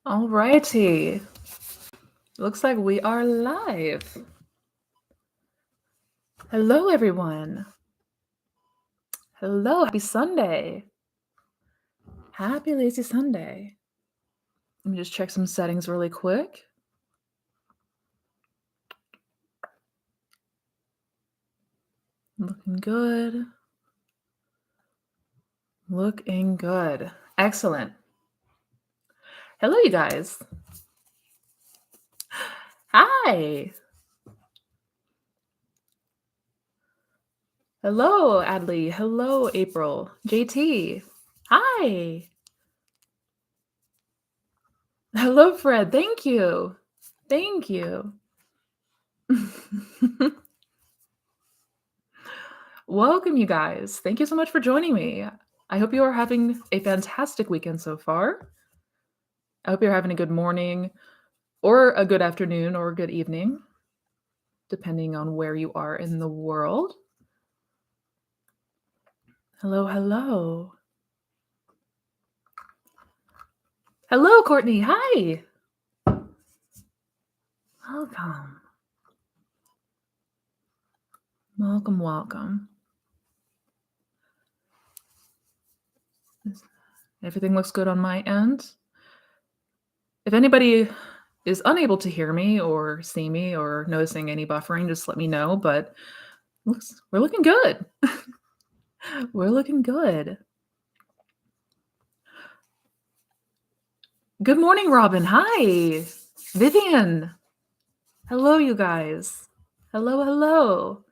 All righty. Looks like we are live. Hello, everyone. Hello. Happy Sunday. Happy lazy Sunday. Let me just check some settings really quick. Looking good. Looking good. Excellent. Hello, you guys. Hi. Hello, Adley. Hello, April. JT. Hi. Hello, Fred. Thank you. Thank you. Welcome, you guys. Thank you so much for joining me. I hope you are having a fantastic weekend so far. I hope you're having a good morning or a good afternoon or a good evening, depending on where you are in the world. Hello, hello. Hello, Courtney. Hi. Welcome. Welcome, welcome. Everything looks good on my end. If anybody is unable to hear me or see me or noticing any buffering, just let me know. But we're looking good. We're looking good. Good morning, Robin. Hi. Vivian. Hello, you guys. Hello, hello.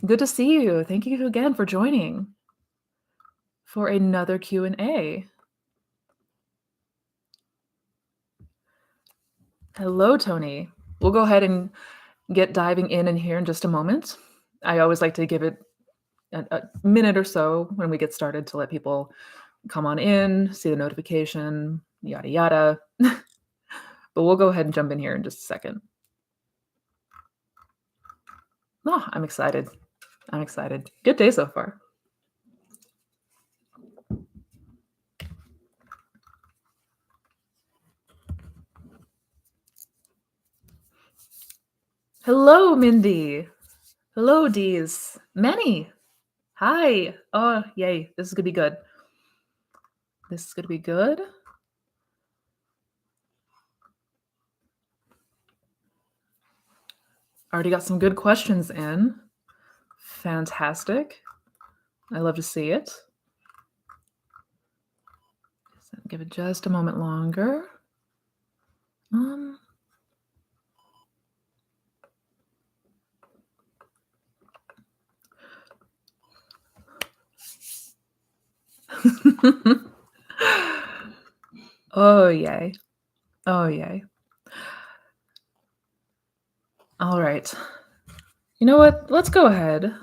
Good to see you. Thank you again for joining for another Q&A. Hello, Tony. We'll go ahead and get diving in here in just a moment. I always like to give it a minute or so when we get started to let people come on in, see the notification, yada, yada. But we'll go ahead and jump in here in just a second. Oh, I'm excited. I'm excited. Good day so far. Hello, Mindy. Hello, Dees. Manny. Hi. Oh, yay. This is going to be good. This is going to be good. Already got some good questions in. Fantastic. I love to see it. So give it just a moment longer. Oh, yay. Oh, yay. All right. You know what? Let's go ahead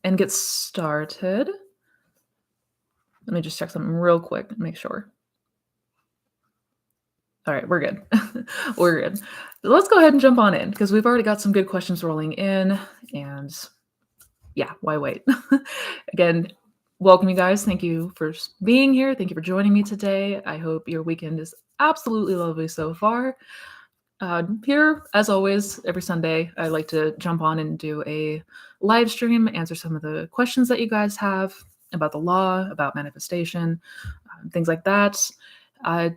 and get started. Let me just check something real quick and make sure. All right, we're good. We're good. Let's go ahead and jump on in because we've already got some good questions rolling in. And yeah, why wait? Again, welcome, you guys. Thank you for being here. Thank you for joining me today. I hope your weekend is absolutely lovely so far. Here, as always, every Sunday, I like to jump on and do a live stream, answer some of the questions that you guys have about the law, about manifestation, things like that.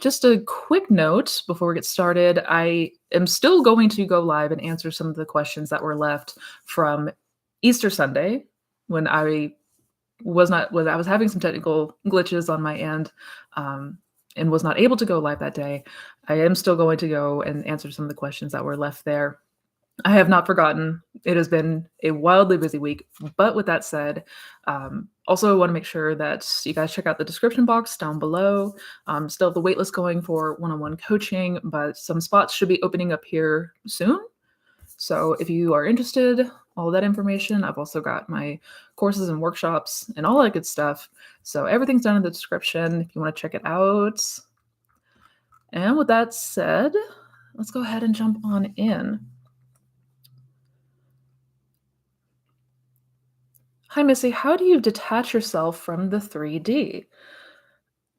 Just a quick note before we get started, I am still going to go live and answer some of the questions that were left from Easter Sunday when I was having some technical glitches on my end and was not able to go live that day. I am still going to go and answer some of the questions that were left there. I have not forgotten. It has been a wildly busy week. But with that said, also want to make sure that you guys check out the description box down below. Still have the waitlist going for one-on-one coaching, but some spots should be opening up here soon. So if you are interested, all that information, I've also got my courses and workshops and all that good stuff. So everything's down in the description if you want to check it out. And with that said, let's go ahead and jump on in. Hi, Missy. How do you detach yourself from the 3D?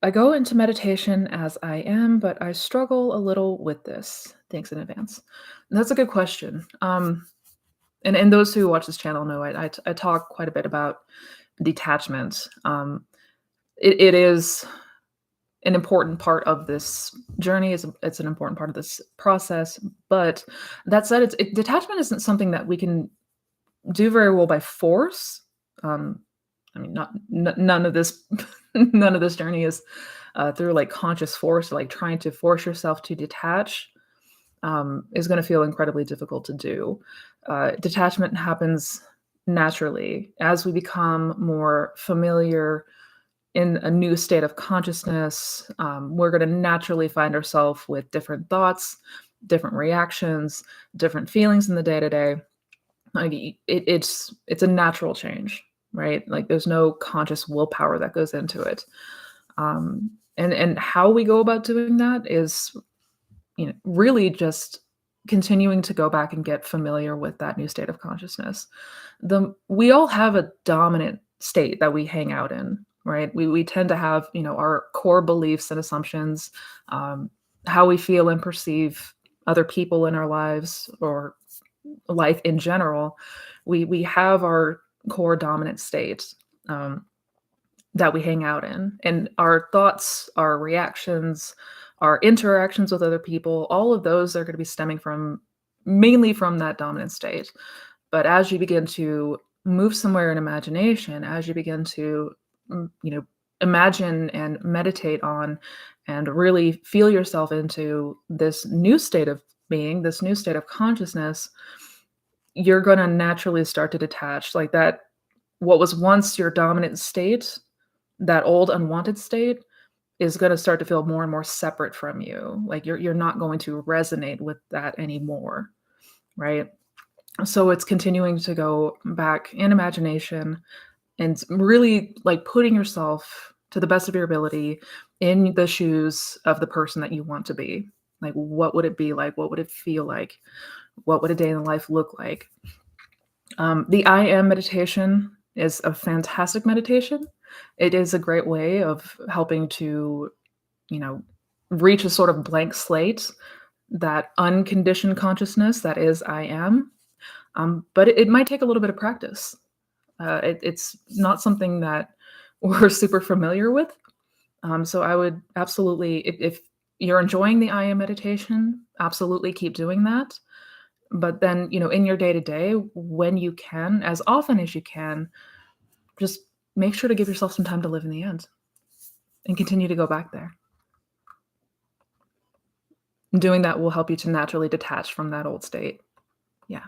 I go into meditation as I am, but I struggle a little with this. Thanks in advance. And that's a good question. And those who watch this channel know I talk quite a bit about detachment. It is an important part of this journey. It's an important part of this process. But that said, detachment isn't something that we can do very well by force. Um, I mean, none of this none of this journey is through like conscious force, like trying to force yourself to detach is going to feel incredibly difficult to do. Detachment happens naturally as we become more familiar in a new state of consciousness. We're going to naturally find ourselves with different thoughts, different reactions, different feelings in the day to day. Like it's a natural change, right? Like there's no conscious willpower that goes into it. And how we go about doing that is, really just continuing to go back and get familiar with that new state of consciousness. We all have a dominant state that we hang out in, right? We tend to have, our core beliefs and assumptions, how we feel and perceive other people in our lives or life in general. We have our core dominant state. That we hang out in. And our thoughts, our reactions, our interactions with other people, all of those are going to be stemming from mainly from that dominant state. But as you begin to move somewhere in imagination, as you begin to, imagine and meditate on and really feel yourself into this new state of being, this new state of consciousness, you're going to naturally start to detach like that. What was once your dominant state, that old unwanted state, is gonna start to feel more and more separate from you. Like, you're not going to resonate with that anymore, right? So it's continuing to go back in imagination and really, like, putting yourself to the best of your ability in the shoes of the person that you want to be. Like, what would it be like? What would it feel like? What would a day in the life look like? The I am meditation is a fantastic meditation. It is a great way of helping to, you know, reach a sort of blank slate, that unconditioned consciousness that is I am. But it might take a little bit of practice. It's not something that we're super familiar with. So I would absolutely, if you're enjoying the I am meditation, absolutely keep doing that. But then, in your day to day, when you can, as often as you can, just make sure to give yourself some time to live in the end and continue to go back there. And doing that will help you to naturally detach from that old state. Yeah.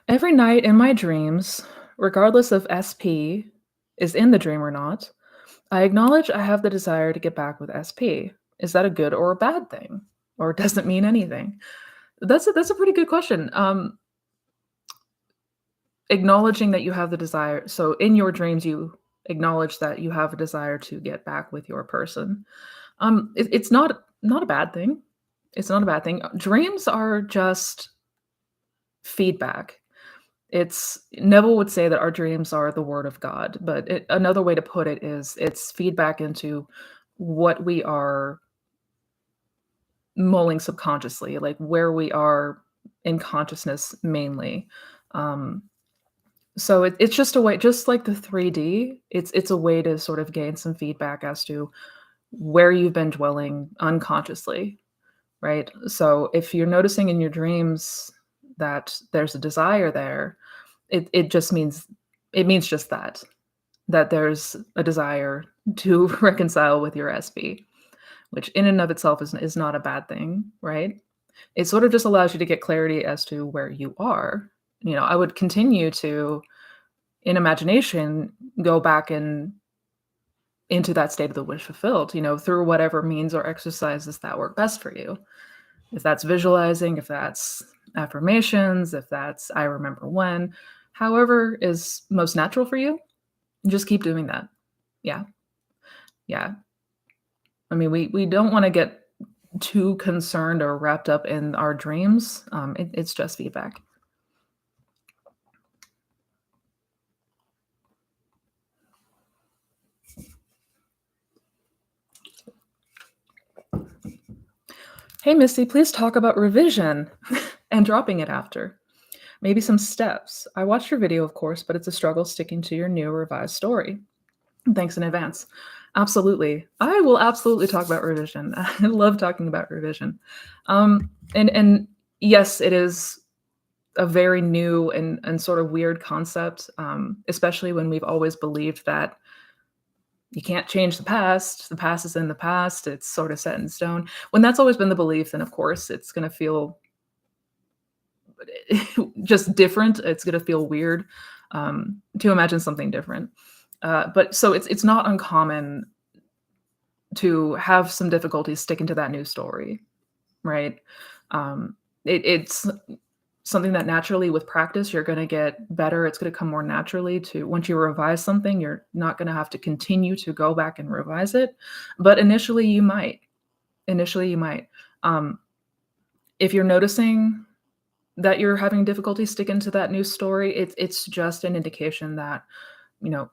Every night in my dreams, regardless of SP is in the dream or not, I acknowledge I have the desire to get back with SP. Is that a good or a bad thing? Or does it mean anything? That's a pretty good question. Acknowledging that you have the desire, so in your dreams, you acknowledge that you have a desire to get back with your person. It's not a bad thing. It's not a bad thing. Dreams are just feedback. It's Neville would say that our dreams are the word of God, but another way to put it is it's feedback into what we are mulling subconsciously, like where we are in consciousness mainly. Um, so it's just a way, just like the 3D, it's a way to sort of gain some feedback as to where you've been dwelling unconsciously, right? So if you're noticing in your dreams that there's a desire there, it just means it means just that there's a desire to reconcile with your SB, which in and of itself is not a bad thing, right? It sort of just allows you to get clarity as to where you are. I would continue to, in imagination, go back and into that state of the wish fulfilled, through whatever means or exercises that work best for you. If that's visualizing, if that's affirmations, if that's I remember when, however is most natural for you, just keep doing that. Yeah. Yeah. I mean, we don't want to get too concerned or wrapped up in our dreams. It's just feedback. Hey, Missy, please talk about revision and dropping it after. Maybe some steps. I watched your video, of course, but it's a struggle sticking to your new revised story. Thanks in advance. Absolutely. I will absolutely talk about revision. I love talking about revision. And yes, it is a very new and sort of weird concept, especially when we've always believed that you can't change the past. The past is in the past. It's sort of set in stone. When that's always been the belief, then of course it's going to feel just different. It's going to feel weird to imagine something different. But so it's not uncommon to have some difficulties sticking to that new story, right? It's something that naturally with practice you're going to get better. It's going to come more naturally to once you revise something, you're not going to have to continue to go back and revise it. But initially, you might. Initially, you might. Um, if you're noticing that you're having difficulty sticking to that new story, it's just an indication that you know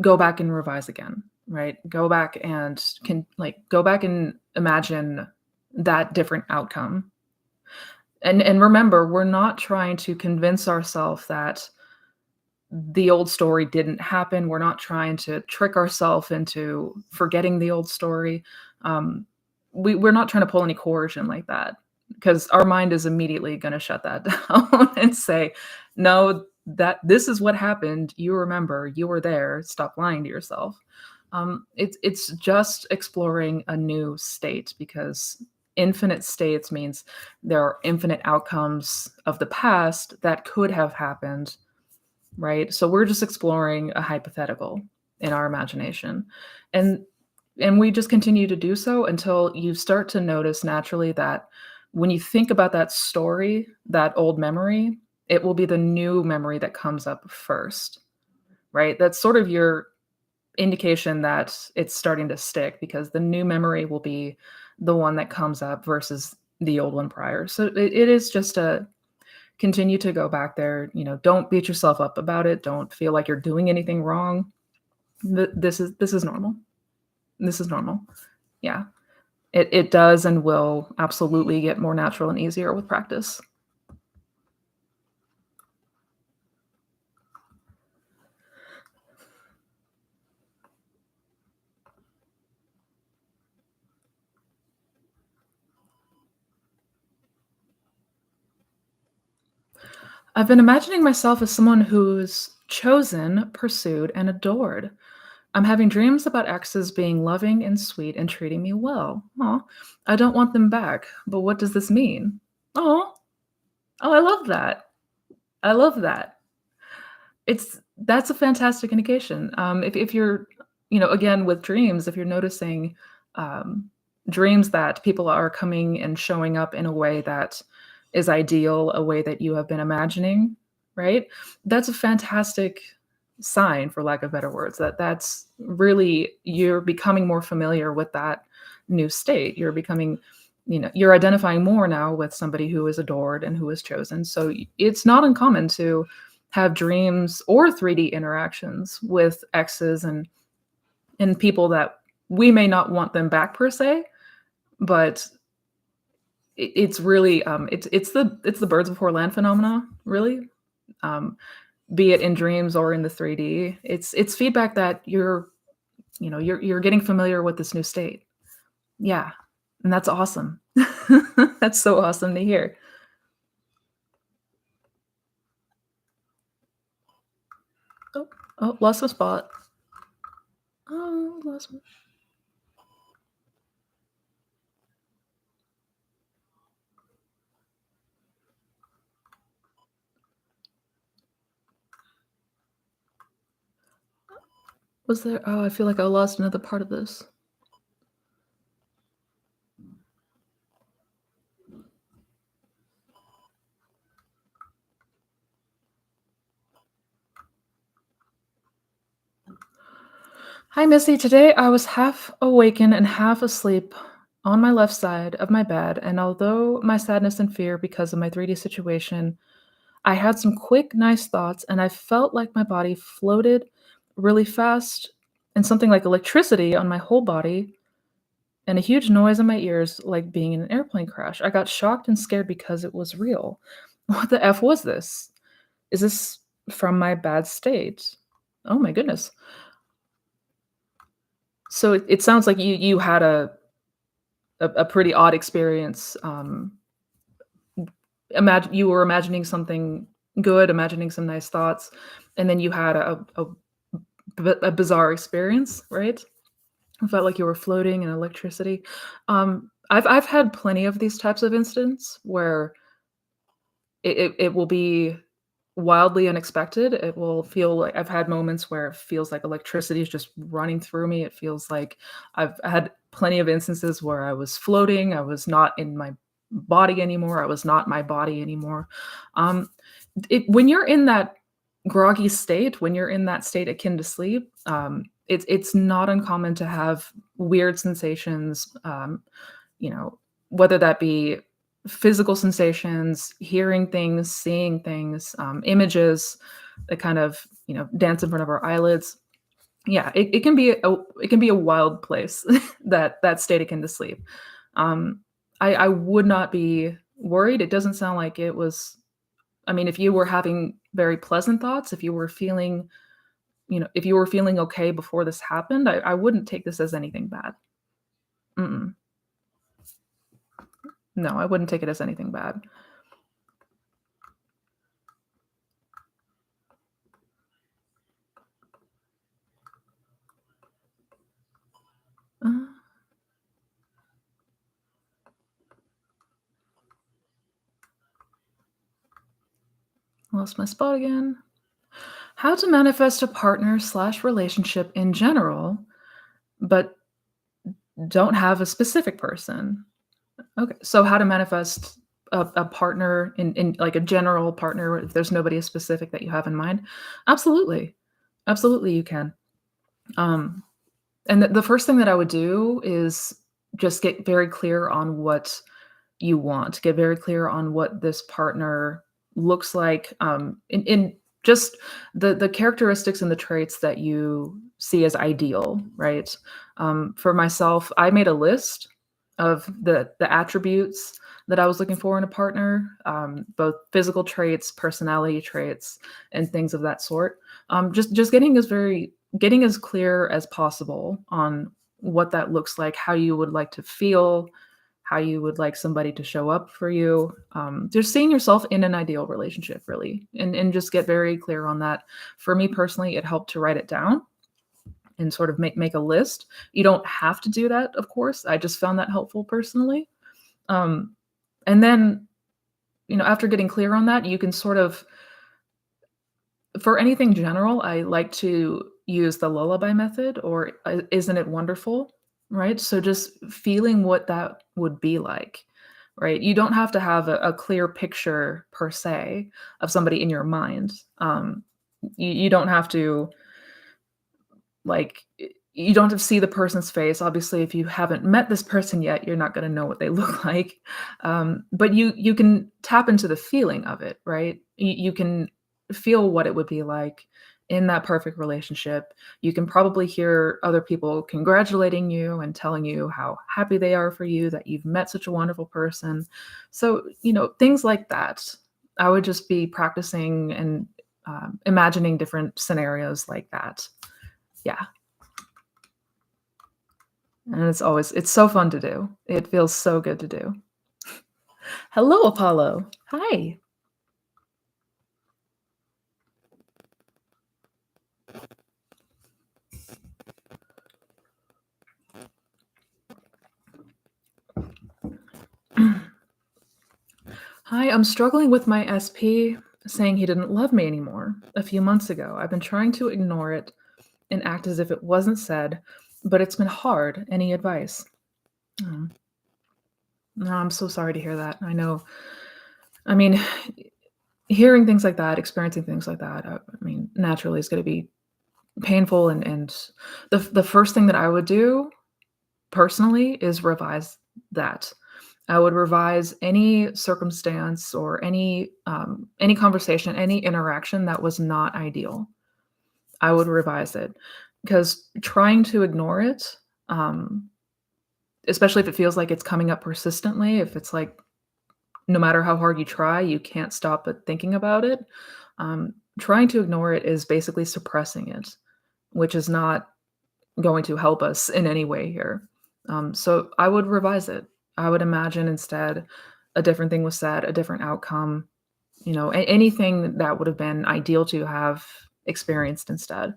go back and revise again, right? Go back and go back and imagine that different outcome. And remember, we're not trying to convince ourselves that the old story didn't happen. We're not trying to trick ourselves into forgetting the old story. Um, we're not trying to pull any coercion like that because our mind is immediately going to shut that down and say, no, that this is what happened. You remember, you were there. Stop lying to yourself. It's just exploring a new state because infinite states means there are infinite outcomes of the past that could have happened, right? So we're just exploring a hypothetical in our imagination. And we just continue to do so until you start to notice naturally that when you think about that story, that old memory, it will be the new memory that comes up first, right? That's sort of your indication that it's starting to stick because the new memory will be the one that comes up versus the old one prior. So it is just a continue to go back there. Don't beat yourself up about it. Don't feel like you're doing anything wrong. This is normal. This is normal. Yeah. It does and will absolutely get more natural and easier with practice. I've been imagining myself as someone who's chosen, pursued, and adored. I'm having dreams about exes being loving and sweet and treating me well. Aw, I don't want them back, but what does this mean? Oh, oh, I love that. I love that. That's a fantastic indication. If you're, again with dreams, if you're noticing um, dreams that people are coming and showing up in a way that is ideal, a way that you have been imagining, right? That's a fantastic sign, for lack of better words. That's really you're becoming more familiar with that new state. You're becoming, you're identifying more now with somebody who is adored and who is chosen. So it's not uncommon to have dreams or 3D interactions with exes and people that we may not want them back per se, but it's really it's the birds before land phenomena, really. Um, be it in dreams or in the 3D, it's feedback that you're getting familiar with this new state. Yeah, and that's awesome. That's so awesome to hear. Oh, oh, lost my spot. Oh, lost my. Was there? Oh, I feel like I lost another part of this. Hi, Missy. Today I was half awakened and half asleep on my left side of my bed, and although my sadness and fear because of my 3D situation, I had some quick, nice thoughts, and I felt like my body floated really fast and something like electricity on my whole body and a huge noise in my ears, like being in an airplane crash. I got shocked and scared because it was real. What the F was this? Is this from my bad state? Oh my goodness. So it sounds like you had a pretty odd experience. Imagine you were imagining something good, imagining some nice thoughts, and then you had a bizarre experience, right? It felt like you were floating in electricity. I've had plenty of these types of incidents where it will be wildly unexpected. It will feel like I've had moments where it feels like electricity is just running through me. It feels like I've had plenty of instances where I was floating. I was not in my body anymore. I was not my body anymore. Um, when you're in that groggy state, when you're in that state akin to sleep, it's not uncommon to have weird sensations. Whether that be physical sensations, hearing things, seeing things, images that kind of dance in front of our eyelids. Yeah, it can be a wild place that state akin to sleep. Um, I would not be worried. It doesn't sound like it was. I mean, if you were having very pleasant thoughts, if you were feeling okay before this happened, I wouldn't take this as anything bad. Mm-mm. No, I wouldn't take it as anything bad. Uh, Lost my spot again. How to manifest a partner slash relationship in general, but don't have a specific person. Okay, so how to manifest a partner in like a general partner if there's nobody specific that you have in mind? Absolutely, absolutely, you can. Um, and the first thing that I would do is just get very clear on what you want. Get very clear on what this partner looks like, in just the characteristics and the traits that you see as ideal, right? For myself, I made a list of the attributes that I was looking for in a partner, both physical traits, personality traits, and things of that sort. Just getting as clear as possible on what that looks like, how you would like to feel, how you would like somebody to show up for you. Just seeing yourself in an ideal relationship, really, and just get very clear on that. For me personally, it helped to write it down and sort of make a list. You don't have to do that, of course. I just found that helpful personally. Um, and then, after getting clear on that, you can sort of, for anything general, I like to use the lullaby method or isn't it wonderful? Right? So just feeling what that would be like, right? You don't have to have a clear picture per se of somebody in your mind. You don't have to like you don't have to see the person's face. Obviously, if you haven't met this person yet, you're not going to know what they look like. But you can tap into the feeling of it, right? You can feel what it would be like in that perfect relationship. You can probably hear other people congratulating you and telling you how happy they are for you that you've met such a wonderful person. So, things like that. I would just be practicing and imagining different scenarios like that. Yeah. And it's so fun to do. It feels so good to do. Hello, Apollo. Hi. Hi, I'm struggling with my SP saying he didn't love me anymore a few months ago. I've been trying to ignore it and act as if it wasn't said, but it's been hard. Any advice? Oh, no, I'm so sorry to hear that. I know. I mean, hearing things like that, experiencing things like that, I mean, naturally is going to be painful. And the first thing that I would do personally is that. I would revise any circumstance or any conversation, any interaction that was not ideal. I would revise it because trying to ignore it, um, especially if it feels like it's coming up persistently, if it's like no matter how hard you try, you can't stop but thinking about it. Trying to ignore it is basically suppressing it, which is not going to help us in any way here. So I would revise it. I would imagine instead a different thing was said, a different outcome, anything that would have been ideal to have experienced instead.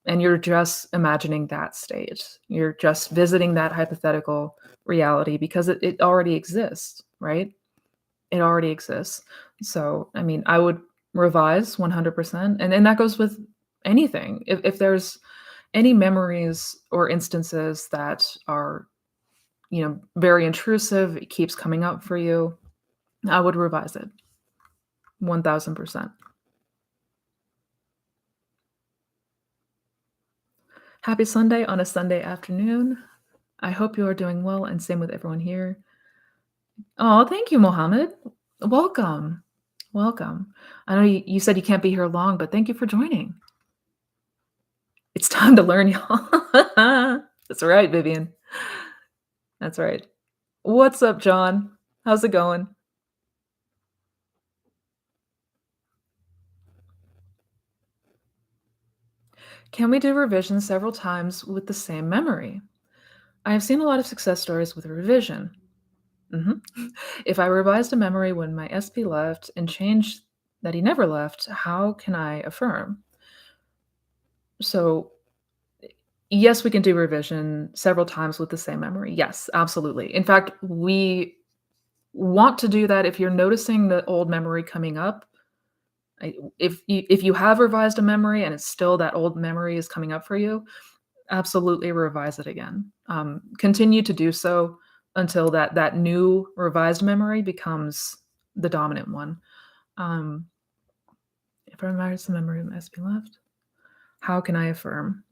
And you're just imagining that state. You're just visiting that hypothetical reality because it already exists, right? It already exists. So, I mean, I would revise 100%, and that goes with anything. If there's any memories or instances that are, very intrusive, it keeps coming up for you, I would revise it 1000%. Happy Sunday on a Sunday afternoon. I hope you are doing well, and same with everyone here. Oh, thank you, Mohammed. Welcome. Welcome. I know you said you can't be here long, but thank you for joining. It's time to learn, y'all. That's right, Vivian. That's right. What's up, John? How's it going? Can we do revision several times with the same memory? I have seen a lot of success stories with revision. Mhm. If I revised a memory when my SP left and changed that he never left, how can I affirm? So, yes, we can do revision several times with the same memory. Yes, absolutely. In fact, we want to do that if you're noticing the old memory coming up. If you have revised a memory and it's still that old memory is coming up for you, absolutely revise it again. Continue to do so until that new revised memory becomes the dominant one. Um, if I revise the memory of SP left, how can I affirm?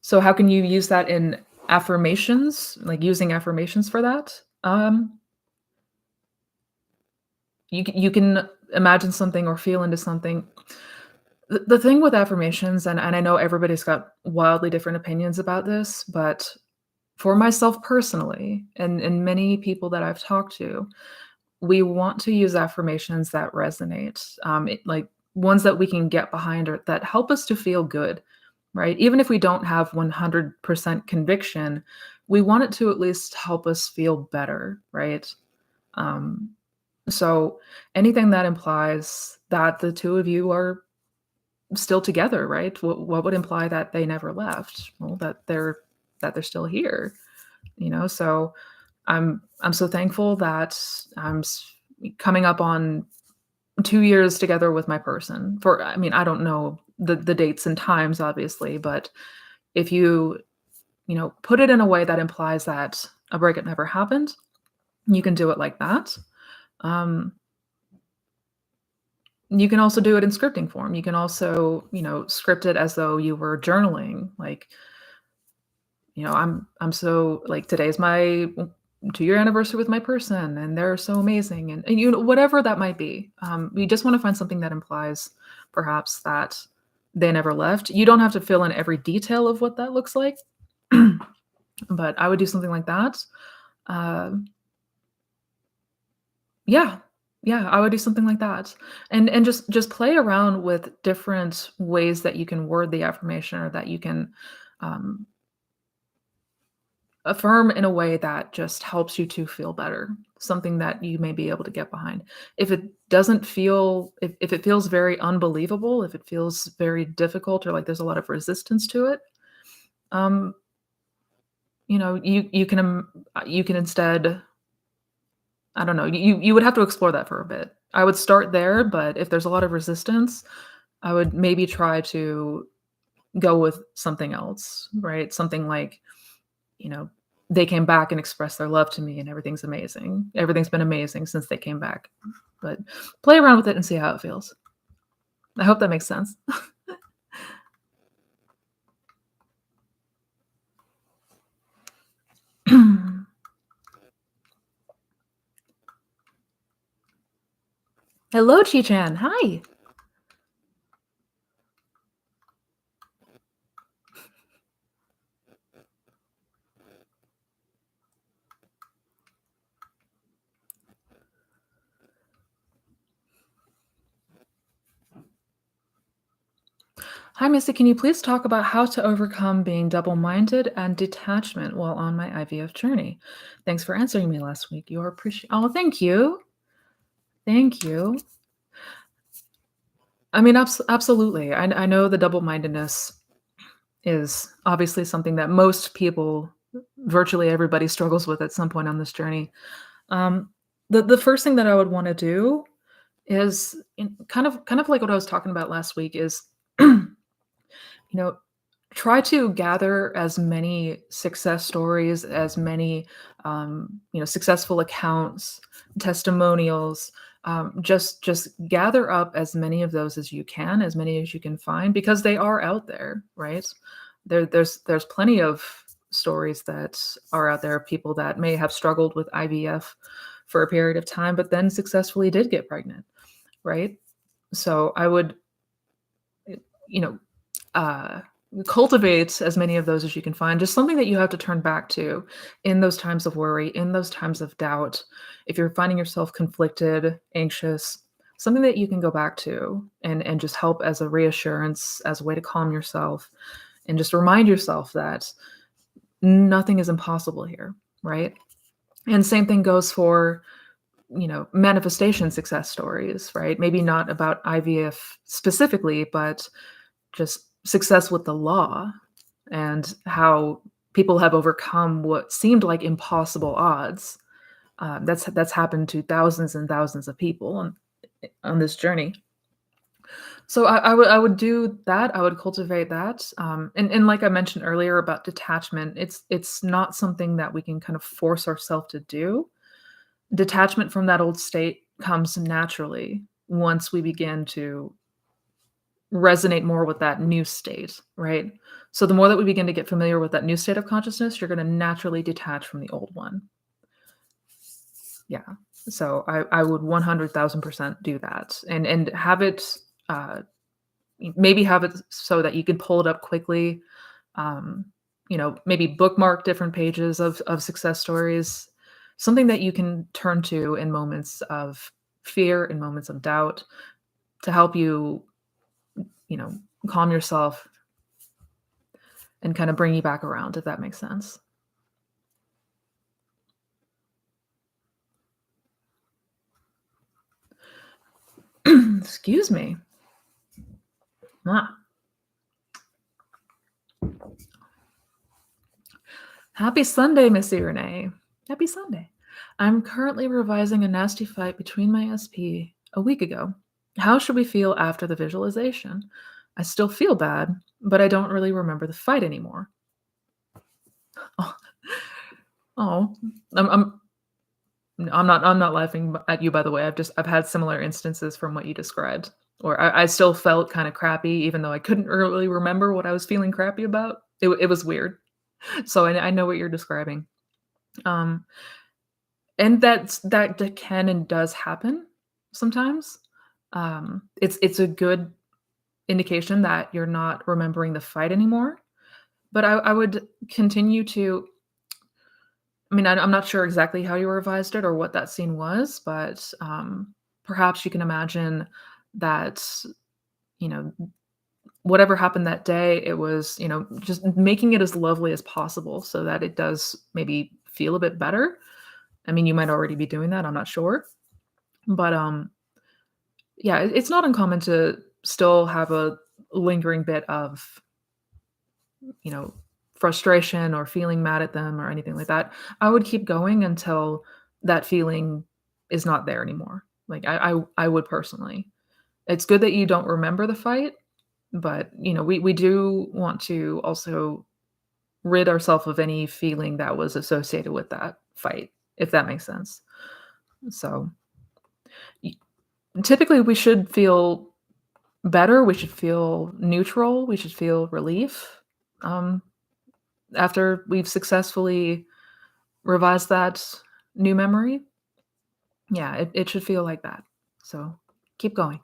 So how can you use that in affirmations, like using affirmations for that? You can imagine something or feel into something. The thing with affirmations, and I know everybody's got wildly different opinions about this, but for myself personally, and many people that I've talked to, we want to use affirmations that resonate, like ones that we can get behind or that help us to feel good, right? Even if we don't have 100% conviction, we want it to at least help us feel better, right? Um, so anything that implies that the two of you are still together, right? What would imply that they never left? Well, that they're still here, So I'm so thankful that coming up on 2 years together with my person. For I mean, I don't know the dates and times, obviously, but if you put it in a way that implies that a breakup never happened, you can do it like that. Um, you can also do it in scripting form. You can also, script it as though you were journaling. Like, I'm so like today's my 2-year anniversary with my person, and they're so amazing, and whatever that might be. We just want to find something that implies perhaps that they never left. You don't have to fill in every detail of what that looks like, but I would do something like that. Um, yeah, yeah, I would do something like that, and just play around with different ways that you can word the affirmation or that you can um, affirm in a way that just helps you to feel better, something that you may be able to get behind. If it feels very unbelievable, if it feels very difficult or like there's a lot of resistance to it, um, you can instead, I don't know, you would have to explore that for a bit. I would start there, but if there's a lot of resistance, I would maybe try to go with something else, right? Something like, you know, they came back and expressed their love to me and everything's amazing. Everything's been amazing since they came back. But play around with it and see how it feels. I hope that makes sense. Hello, Chi-chan. Hi. Hi, Missy. Can you please talk about how to overcome being double-minded and detachment while on my IVF journey? Thanks for answering me last week. You are appreciated. Oh, thank you. Thank you. I mean, absolutely. I know the double-mindedness is obviously something that most people, virtually everybody, struggles with at some point on this journey. Um, the first thing that I would want to do is kind of like what I was talking about last week is you know, try to gather as many success stories, as many, successful accounts, testimonials. Just gather up as many of those as you can, as many as you can find, because they are out there, right? There's plenty of stories that are out there of people that may have struggled with IVF for a period of time, but then successfully did get pregnant, right? So I would, you know, uh, cultivate as many of those as you can find. Just something that you have to turn back to in those times of worry, in those times of doubt. If you're finding yourself conflicted, anxious, something that you can go back to and just help as a reassurance, as a way to calm yourself, and just remind yourself that nothing is impossible here, right? And same thing goes for manifestation success stories, right? Maybe not about IVF specifically, but just success with the law and how people have overcome what seemed like impossible odds. That's happened to thousands and thousands of people on this journey. So I would do that. I would cultivate that. And like I mentioned earlier about detachment, it's not something that we can kind of force ourselves to do. Detachment from that old state comes naturally once we begin to resonate more with that new state, right? So the more that we begin to get familiar with that new state of consciousness, you're going to naturally detach from the old one. Yeah. So I would 100,000% do that and have it, uh, maybe have it so that you can pull it up quickly. Um, maybe bookmark different pages of success stories, something that you can turn to in moments of fear, in moments of doubt, to help you, you know, calm yourself and kind of bring you back around, if that makes sense. Excuse me. Ah, happy Sunday, Missy Renee. Happy Sunday. I'm currently revising a nasty fight between my SP a week ago. How should we feel after the visualization? I still feel bad, but I don't really remember the fight anymore. Oh, oh. I'm, I'm I'm not laughing at you, by the way. I've had similar instances from what you described, or I still felt kind of crappy, even though I couldn't really remember what I was feeling crappy about. It was weird. So I know what you're describing. Um, and that can and does happen sometimes. It's a good indication that you're not remembering the fight anymore. But I would continue to. I mean, I'm not sure exactly how you revised it or what that scene was, but perhaps you can imagine that you know whatever happened that day, it was just making it as lovely as possible so that it does maybe feel a bit better. I mean, you might already be doing that. I'm not sure, but yeah, it's not uncommon to still have a lingering bit of you know, frustration or feeling mad at them or anything like that. I would keep going until that feeling is not there anymore. Like I would personally. It's good that you don't remember the fight, but we do want to also rid ourselves of any feeling that was associated with that fight, if that makes sense. So y- typically we should feel better, we should feel neutral, we should feel relief. Um, After we've successfully revised that new memory, yeah, it should feel like that. So, Keep going.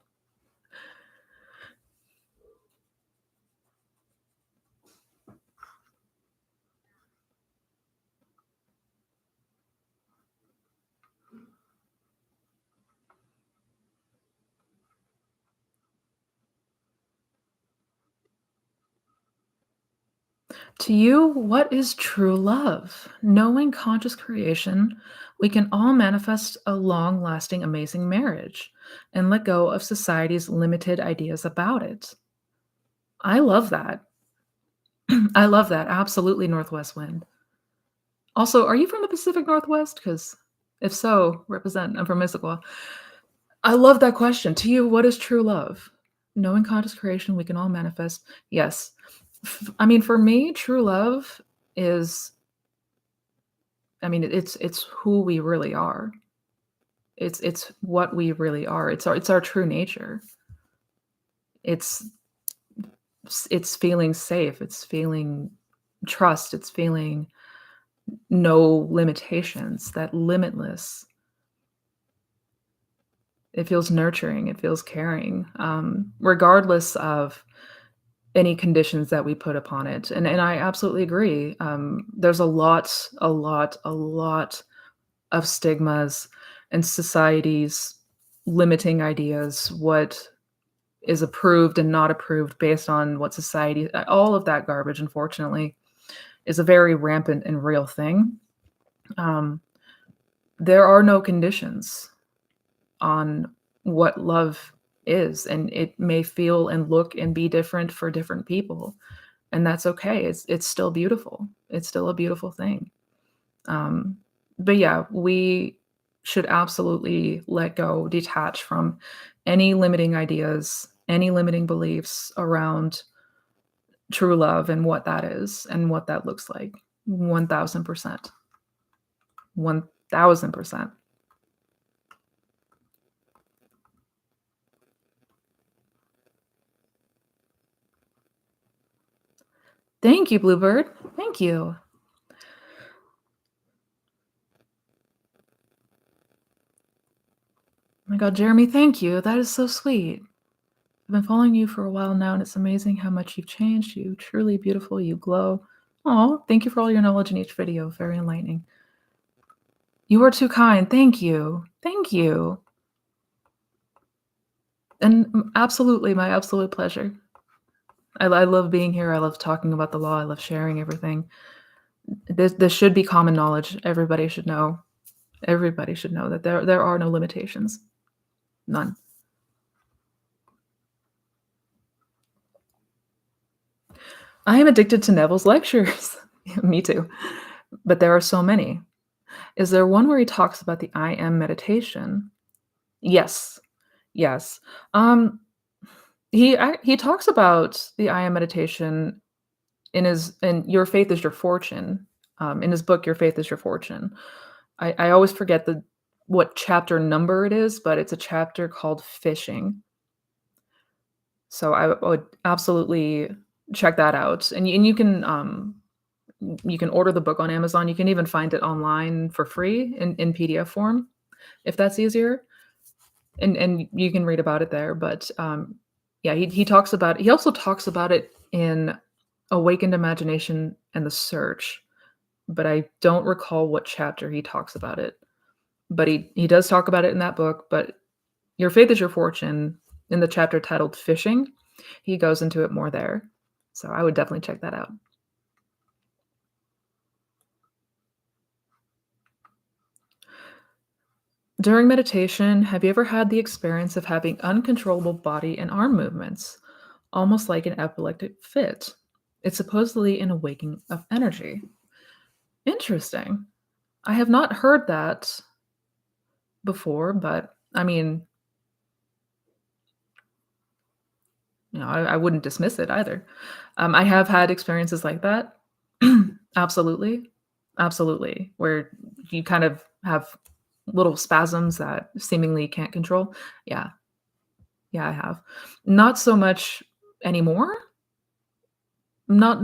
To you, what is true love? Knowing conscious creation, we can all manifest a long lasting, amazing marriage and let go of society's limited ideas about it. I love that. I love that. Absolutely, Northwest Wind. Also, are you from the Pacific Northwest? Because if so, represent. I'm from Mississauga. I love that question. To you, what is true love? Knowing conscious creation, we can all manifest. Yes. I mean, for me, true love is, I mean, it's who we really are. It's what we really are. It's our true nature. It's it's feeling safe. It's feeling trust. It's feeling no limitations. That limitless. It feels nurturing. It feels caring, regardless of any conditions that we put upon it. And I absolutely agree. There's a lot of stigmas and society's limiting ideas, what is approved and not approved based on what society, all of that garbage, unfortunately, is a very rampant and real thing. Um, there are no conditions on what love is, and it may feel and look and be different for different people, and that's okay. It's still beautiful. It's still a beautiful thing. Um, but yeah, we should absolutely let go, detach from any limiting ideas, any limiting beliefs around true love and what that is and what that looks like. 1000%. 1000%. Thank you, Bluebird. Thank you. Oh my God, Jeremy, thank you. That is so sweet. I've been following you for a while now, and it's amazing how much you've changed. You truly beautiful. You glow. Oh, thank you for all your knowledge in each video. Very enlightening. You are too kind. Thank you. Thank you. And absolutely, my absolute pleasure. I love being here. I love talking about the law. I love sharing everything. This should be common knowledge. Everybody should know. Everybody should know that there are no limitations. None. I am addicted to Neville's lectures. Me too. But there are so many. Is there one where he talks about the I am meditation? Yes. Yes. Um, he talks about the I am meditation in Your Faith is Your Fortune, in his book, Your Faith is Your Fortune. I always forget what chapter number it is, but it's a chapter called Fishing. So I would absolutely check that out. And you can order the book on Amazon. You can even find it online for free in PDF form, if that's easier. And you can read about it there. But yeah, he also talks about it in Awakened Imagination and The Search, but I don't recall what chapter he talks about it. But he does talk about it in that book. But Your Faith is Your Fortune, in the chapter titled Fishing, he goes into it more there. So I would definitely check that out. During meditation, have you ever had the experience of having uncontrollable body and arm movements, almost like an epileptic fit? It's supposedly an awakening of energy. Interesting. I have not heard that before, but I mean, I wouldn't dismiss it either. I have had experiences like that. Absolutely. Absolutely. Where you kind of have little spasms that seemingly can't control. Yeah. Yeah, I have. Not so much anymore. Not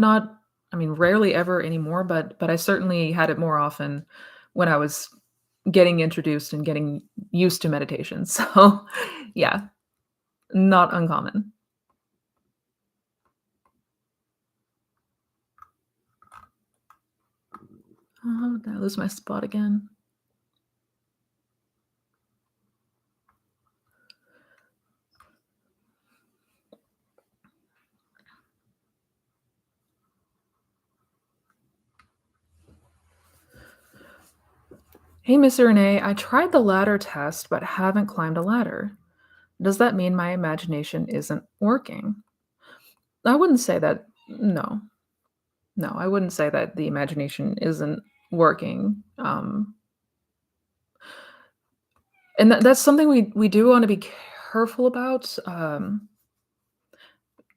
I mean, rarely ever anymore, but I certainly had it more often when I was getting introduced and getting used to meditation. So, yeah. Not uncommon. Oh, did I lose my spot again? Hey, Miss Renee, I tried the ladder test but haven't climbed a ladder. Does that mean my imagination isn't working? I wouldn't say that. No, no, I wouldn't say that the imagination isn't working. And that's something we do want to be careful about.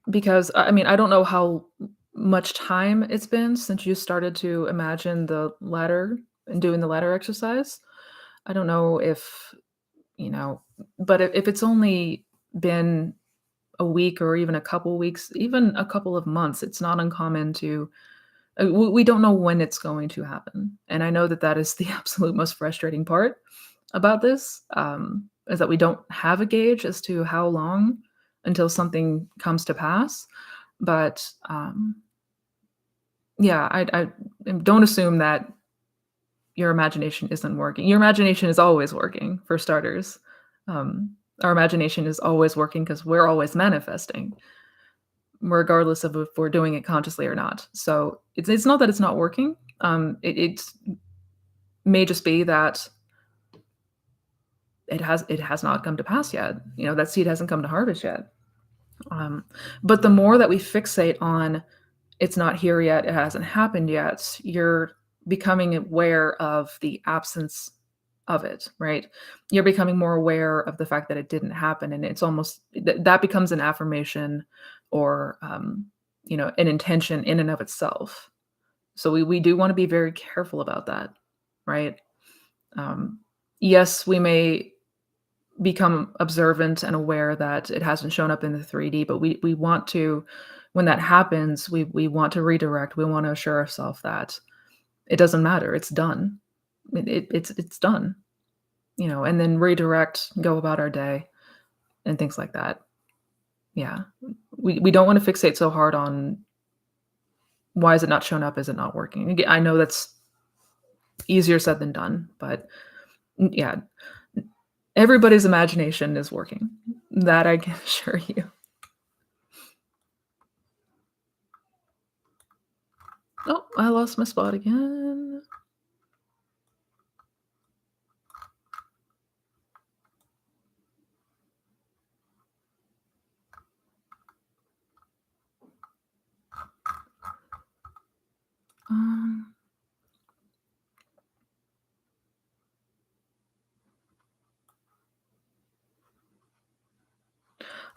Because I mean, I don't know how much time it's been since you started to imagine the ladder and doing the ladder exercise. I don't know if, you know, but if it's only been a week or even a couple weeks, even a couple of months, it's not uncommon to we don't know when it's going to happen. And I know that that is the absolute most frustrating part about this, is that we don't have a gauge as to how long until something comes to pass. But yeah, I don't assume that your imagination isn't working. Your imagination is always working, for starters. Our imagination is always working because we're always manifesting, regardless of if we're doing it consciously or not. So it's not that it's not working. It may just be that it has not come to pass yet. You know, that seed hasn't come to harvest yet. Um, but the more that we fixate on it's not here yet, it hasn't happened yet, you're becoming aware of the absence of it, right? You're becoming more aware of the fact that it didn't happen, and it's almost that becomes an affirmation or an intention in and of itself. So we do want to be very careful about that, right? Um, yes, we may become observant and aware that it hasn't shown up in the 3D, but we want to, when that happens, we want to redirect. We want to assure ourselves that it doesn't matter. It's done. It's done. And then redirect, go about our day, and things like that. Yeah, we don't want to fixate so hard on why is it not shown up? Is it not working? I know that's easier said than done, but yeah, everybody's imagination is working. That I can assure you. Oh, I lost my spot again. Um,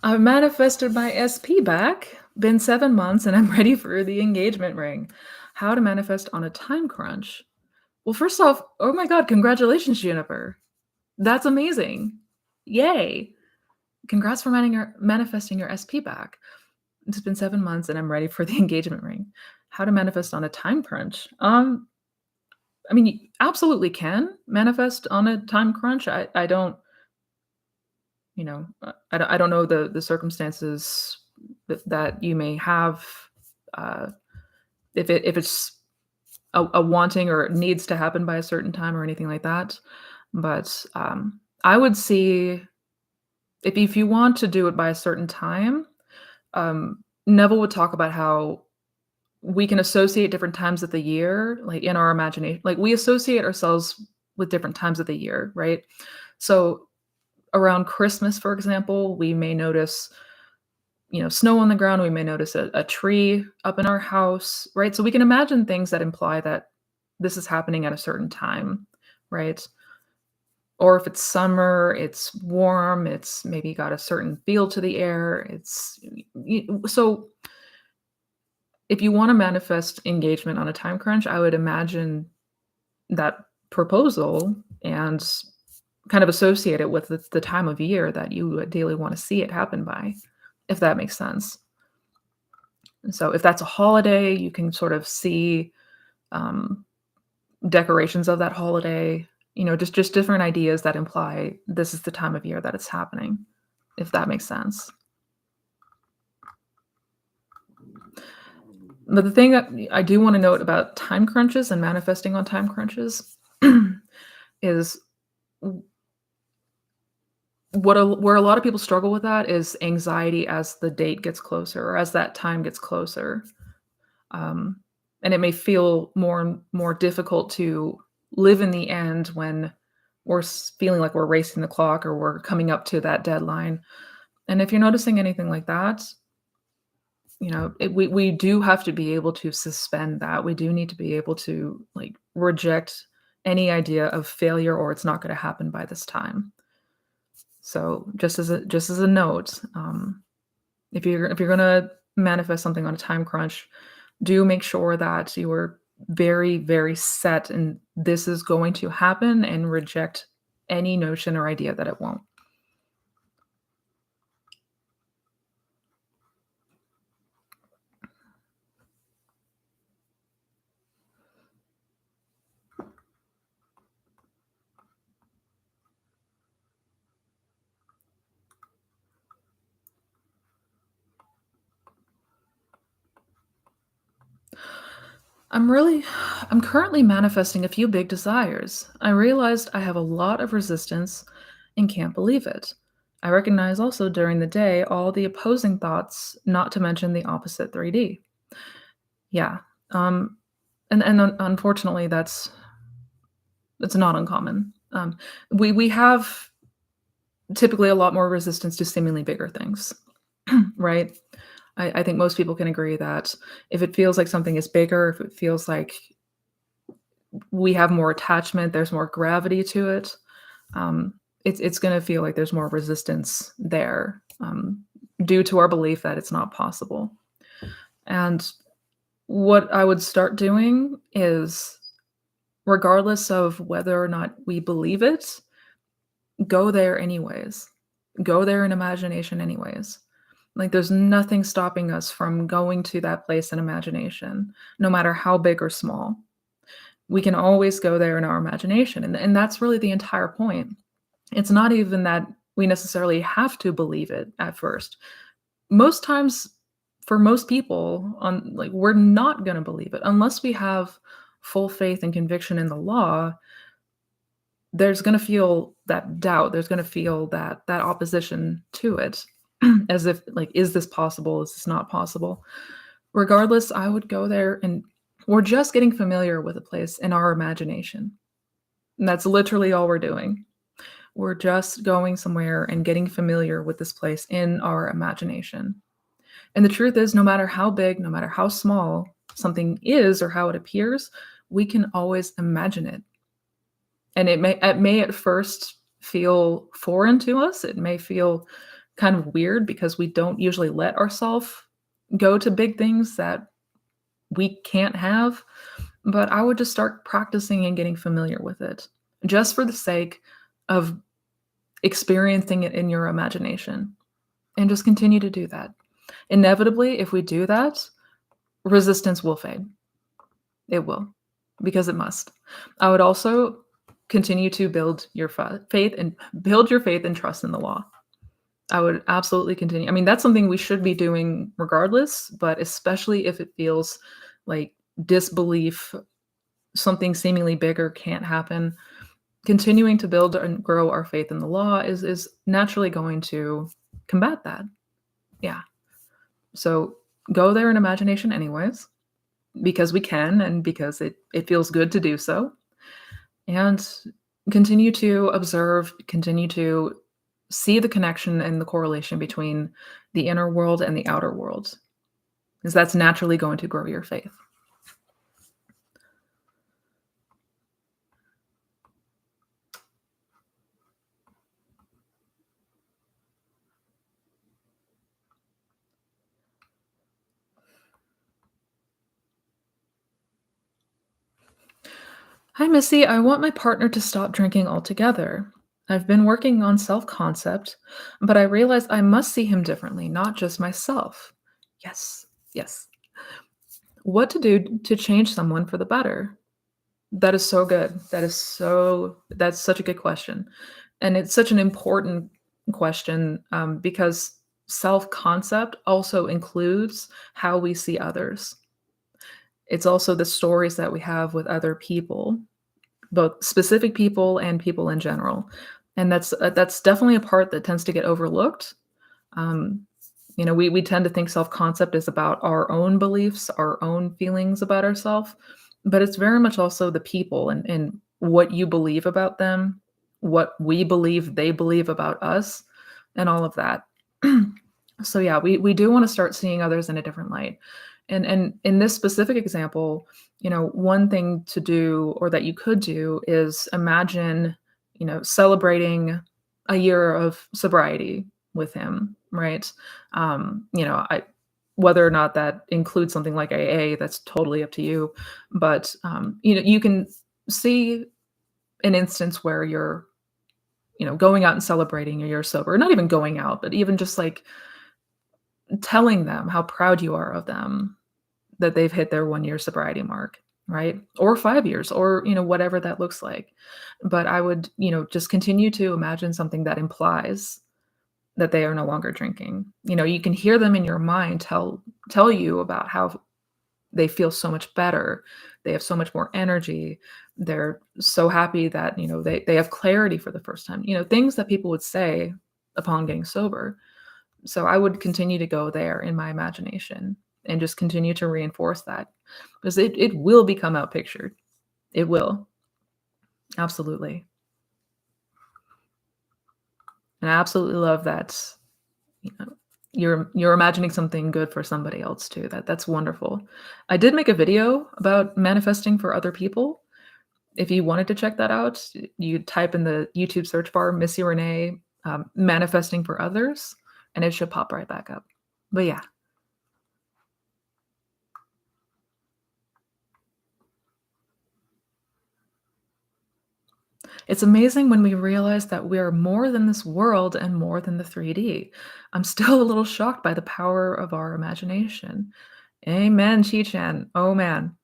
I've manifested my SP back. Been 7 months and I'm ready for the engagement ring. How to manifest on a time crunch. Well, first off, oh my god, congratulations, Juniper. That's amazing. Yay. Congrats for manifesting your SP back. It's been 7 months and I'm ready for the engagement ring. How to manifest on a time crunch. I mean, you absolutely can manifest on a time crunch. I don't, I don't know the circumstances that you may have, uh, if it's a wanting or it needs to happen by a certain time or anything like that. But I would see if you want to do it by a certain time, Neville would talk about how we can associate different times of the year, like in our imagination, like we associate ourselves with different times of the year, right? So around Christmas, for example, we may notice, snow on the ground. We may notice a tree up in our house, right? So we can imagine things that imply that this is happening at a certain time, right? Or if it's summer, it's warm, it's maybe got a certain feel to the air. So if you want to manifest engagement on a time crunch, I would imagine that proposal and kind of associate it with the time of year that you ideally want to see it happen by, if that makes sense. And so if that's a holiday, you can sort of see um, decorations of that holiday, just different ideas that imply this is the time of year that it's happening. if that makes sense. But the thing that I do wanna note about time crunches and manifesting on time crunches is where a lot of people struggle with that is anxiety as the date gets closer or as that time gets closer. Um, and it may feel more and more difficult to live in the end when we're feeling like we're racing the clock or we're coming up to that deadline. And if you're noticing anything like that, we do have to be able to suspend that. We do need to be able to like reject any idea of failure or it's not going to happen by this time. So just as a note, if you're gonna manifest something on a time crunch, do make sure that you are very, very set and this is going to happen and reject any notion or idea that it won't. I'm really I'm currently manifesting a few big desires. I realized I have a lot of resistance and can't believe it. I recognize also during the day all the opposing thoughts, not to mention the opposite 3D. Yeah. Um unfortunately that's not uncommon. We have typically a lot more resistance to seemingly bigger things, right? I think most people can agree that if it feels like something is bigger, if it feels like we have more attachment, there's more gravity to it, it's going to feel like there's more resistance there due to our belief that it's not possible. And what I would start doing is, regardless of whether or not we believe it, go there anyways. Go there in imagination anyways. Like, there's nothing stopping us from going to that place in imagination, no matter how big or small. We can always go there in our imagination, and that's really the entire point. It's not even that we necessarily have to believe it at first. Most times, for most people, we're not gonna believe it unless we have full faith and conviction in the law. There's gonna feel that doubt, there's gonna feel that opposition to it, as if, like, "Is this possible? Is this not possible?" Regardless, I would go there and we're just getting familiar with a place in our imagination, and that's literally all we're doing. We're just going somewhere and getting familiar with this place in our imagination, and the truth is, no matter how big, no matter how small something is or how it appears, we can always imagine it. And it may at first feel foreign to us. It may feel kind of weird because we don't usually let ourselves go to big things that we can't have, but I would just start practicing and getting familiar with it, just for the sake of experiencing it in your imagination, and just continue to do that. Inevitably, if we do that, resistance will fade. It will, because it must. I would also continue to build your faith and build your faith and trust in the law. I would absolutely continue. I mean, that's something we should be doing regardless, but especially if it feels like disbelief, something seemingly bigger can't happen. Continuing to build and grow our faith in the law is naturally going to combat that. Yeah. So go there in imagination anyways, because we can and because it feels good to do so. And continue to observe, continue to see the connection and the correlation between the inner world and the outer world, because that's naturally going to grow your faith. Hi, Missy. I want my partner to stop drinking altogether. I've been working on self concept, but I realize I must see him differently, not just myself. Yes, yes. What to do to change someone for the better? That is so good. That's such a good question. And it's such an important question, because self-concept also includes how we see others. It's also the stories that we have with other people, both specific people and people in general, and that's definitely a part that tends to get overlooked. Um, we tend to think self-concept is about our own beliefs, our own feelings about ourselves, but it's very much also the people and what you believe about them, what we believe they believe about us, and all of that. So yeah, we do want to start seeing others in a different light. And in this specific example, one thing to do or that you could do is imagine, celebrating a year of sobriety with him, right? I whether or not that includes something like AA, that's totally up to you. But you can see an instance where you're, going out and celebrating a year sober, not even going out, but even just like telling them how proud you are of them, that they've hit their 1-year sobriety mark, right? Or 5 years or, whatever that looks like. But I would, just continue to imagine something that implies that they are no longer drinking. You can hear them in your mind tell you about how they feel so much better. They have so much more energy. They're so happy that, they have clarity for the first time. Things that people would say upon getting sober. So I would continue to go there in my imagination and just continue to reinforce that because it will become outpictured. It will. Absolutely. And I absolutely love that, you know, you're imagining something good for somebody else too. That's wonderful. I did make a video about manifesting for other people. If you wanted to check that out, you type in the YouTube search bar Missy Renee manifesting for others, and it should pop right back up. But yeah, it's amazing when we realize that we are more than this world and more than the 3D. I'm still a little shocked by the power of our imagination. Amen, Chi-chan. Oh man,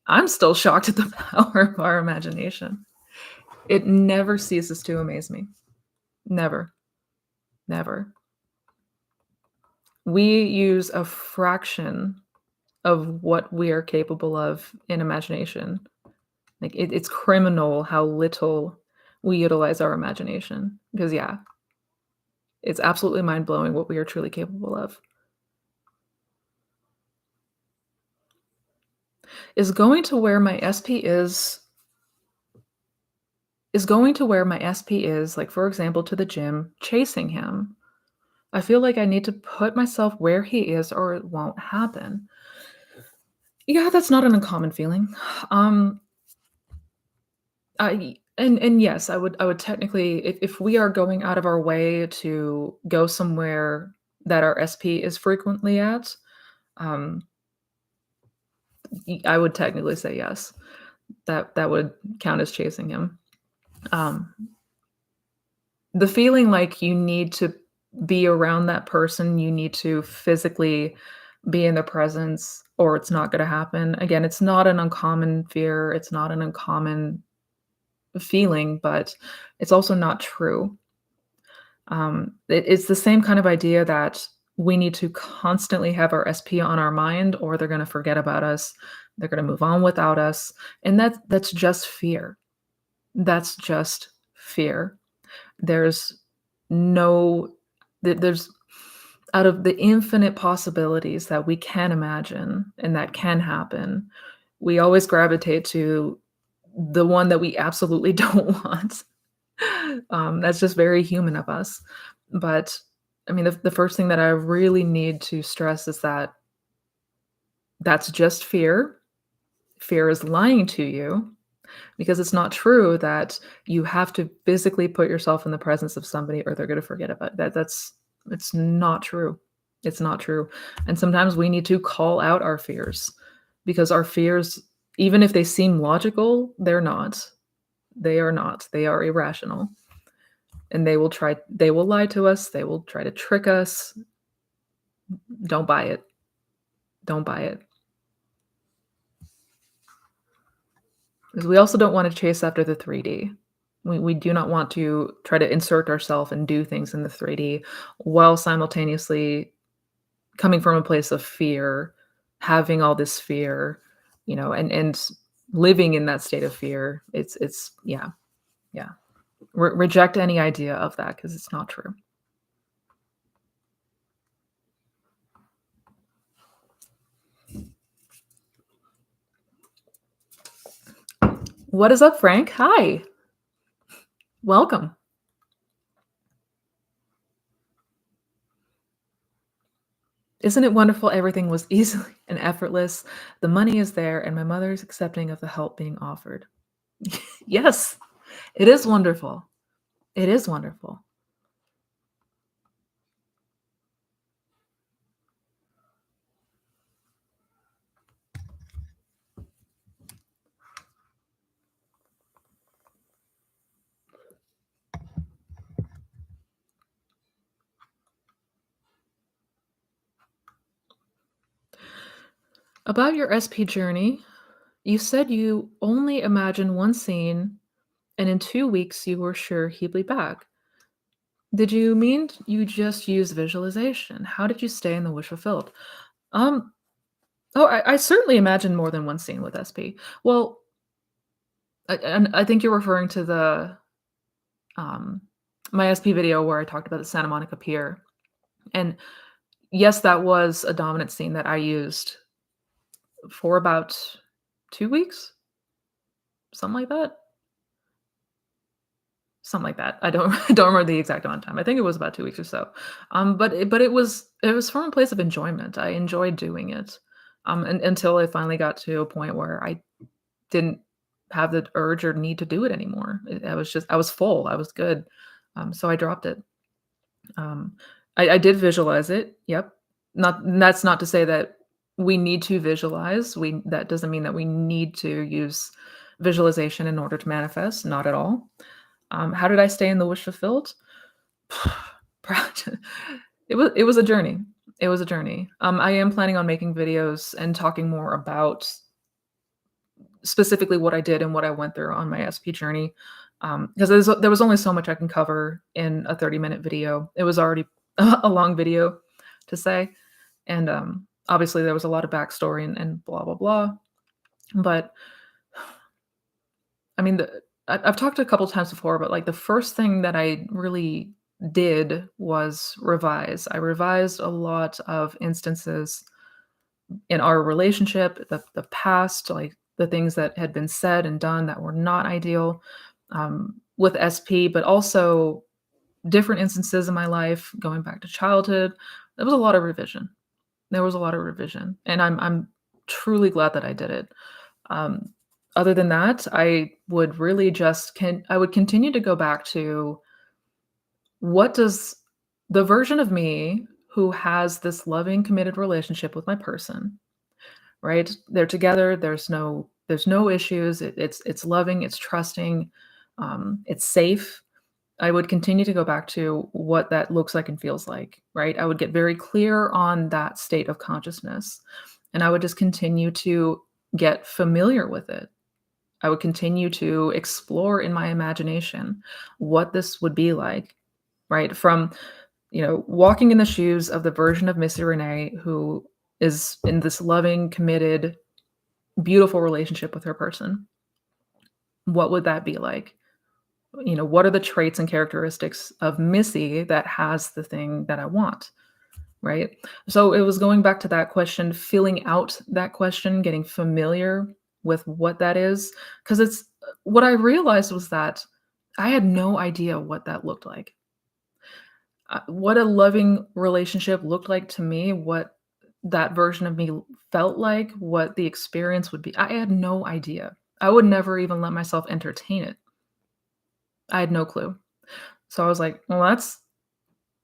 I'm still shocked at the power of our imagination. It never ceases to amaze me. Never, never. We use a fraction of what we are capable of in imagination. Like it's criminal how little we utilize our imagination. Because yeah, it's absolutely mind blowing what we are truly capable of. Is going to where my SP is going to where my SP is, like for example, to the gym, chasing him. I feel like I need to put myself where he is or it won't happen. Yeah, that's not an uncommon feeling. Um, and yes, I would technically if we are going out of our way to go somewhere that our SP is frequently at, um, I would technically say yes. That would count as chasing him. Um, the feeling like you need to be around that person, you need to physically be in their presence or it's not gonna happen. Again, it's not an uncommon fear, it's not an uncommon feeling, but it's also not true. It's the same kind of idea that we need to constantly have our SP on our mind or they're gonna forget about us, they're gonna move on without us, and that's just fear. That's just fear. There's no there's out of the infinite possibilities that we can imagine and that can happen, we always gravitate to the one that we absolutely don't want. That's just very human of us. But I mean, the first thing that I really need to stress is that that's just fear. Fear is lying to you because it's not true that you have to physically put yourself in the presence of somebody or they're going to forget about that. It's not true. It's not true. And sometimes we need to call out our fears because our fears, even if they seem logical, they're not. They are not. They are irrational. And they will lie to us, they will try to trick us. Don't buy it. Don't buy it. Because we also don't want to chase after the 3D. We do not want to try to insert ourselves and do things in the 3D while simultaneously coming from a place of fear, having all this fear, and living in that state of fear. It's yeah, yeah. Reject any idea of that because it's not true. What is up, Frank? Hi. Welcome. Isn't it wonderful everything was easily and effortless? The money is there, and my mother is accepting of the help being offered. Yes, it is wonderful. It is wonderful. About your SP journey, you said you only imagined one scene, and in 2 weeks, you were sure he'd be back. Did you mean you just used visualization? How did you stay in the wish fulfilled? Um, oh, I certainly imagined more than one scene with SP. Well, and I think you're referring to um, my SP video where I talked about the Santa Monica Pier. And yes, that was a dominant scene that I used for about 2 weeks, something like that. Something like that. I don't I don't remember the exact amount of time. I think it was about 2 weeks or so. But it was from a place of enjoyment. I enjoyed doing it, and until I finally got to a point where I didn't have the urge or need to do it anymore. I was full. I was good, so I dropped it. Um, I did visualize it. Yep. Not That's not to say that we need to visualize. We That doesn't mean that we need to use visualization in order to manifest. Not at all. How did I stay in the wish fulfilled? Practi it was a journey. It was a journey. I am planning on making videos and talking more about specifically what I did and what I went through on my SP journey, because there was only so much I can cover in a 30-minute video. It was already a long video to say, and, obviously, there was a lot of backstory and blah, blah, blah, but, I mean, I've talked a couple times before, but, like, the first thing that I really did was revise. I revised a lot of instances in our relationship, the past, like, the things that had been said and done that were not ideal, with SP, but also different instances in my life going back to childhood. There was a lot of revision. There was a lot of revision, and I'm truly glad that I did it. Um, Other than that, I would really just I would continue to go back to what does the version of me who has this loving, committed relationship with my person, right? They're together. There's no issues. It's loving. It's trusting. It's safe. I would continue to go back to what that looks like and feels like, right? I would get very clear on that state of consciousness, and I would just continue to get familiar with it. I would continue to explore in my imagination what this would be like, right? From, walking in the shoes of the version of Missy Renee who is in this loving, committed, beautiful relationship with her person. What would that be like? What are the traits and characteristics of Missy that has the thing that I want, right? So it was going back to that question, filling out that question, getting familiar with what that is, because it's what I realized was that I had no idea what that looked like. What a loving relationship looked like to me, what that version of me felt like, what the experience would be. I had no idea. I would never even let myself entertain it. I had no clue. So I was like, "Well,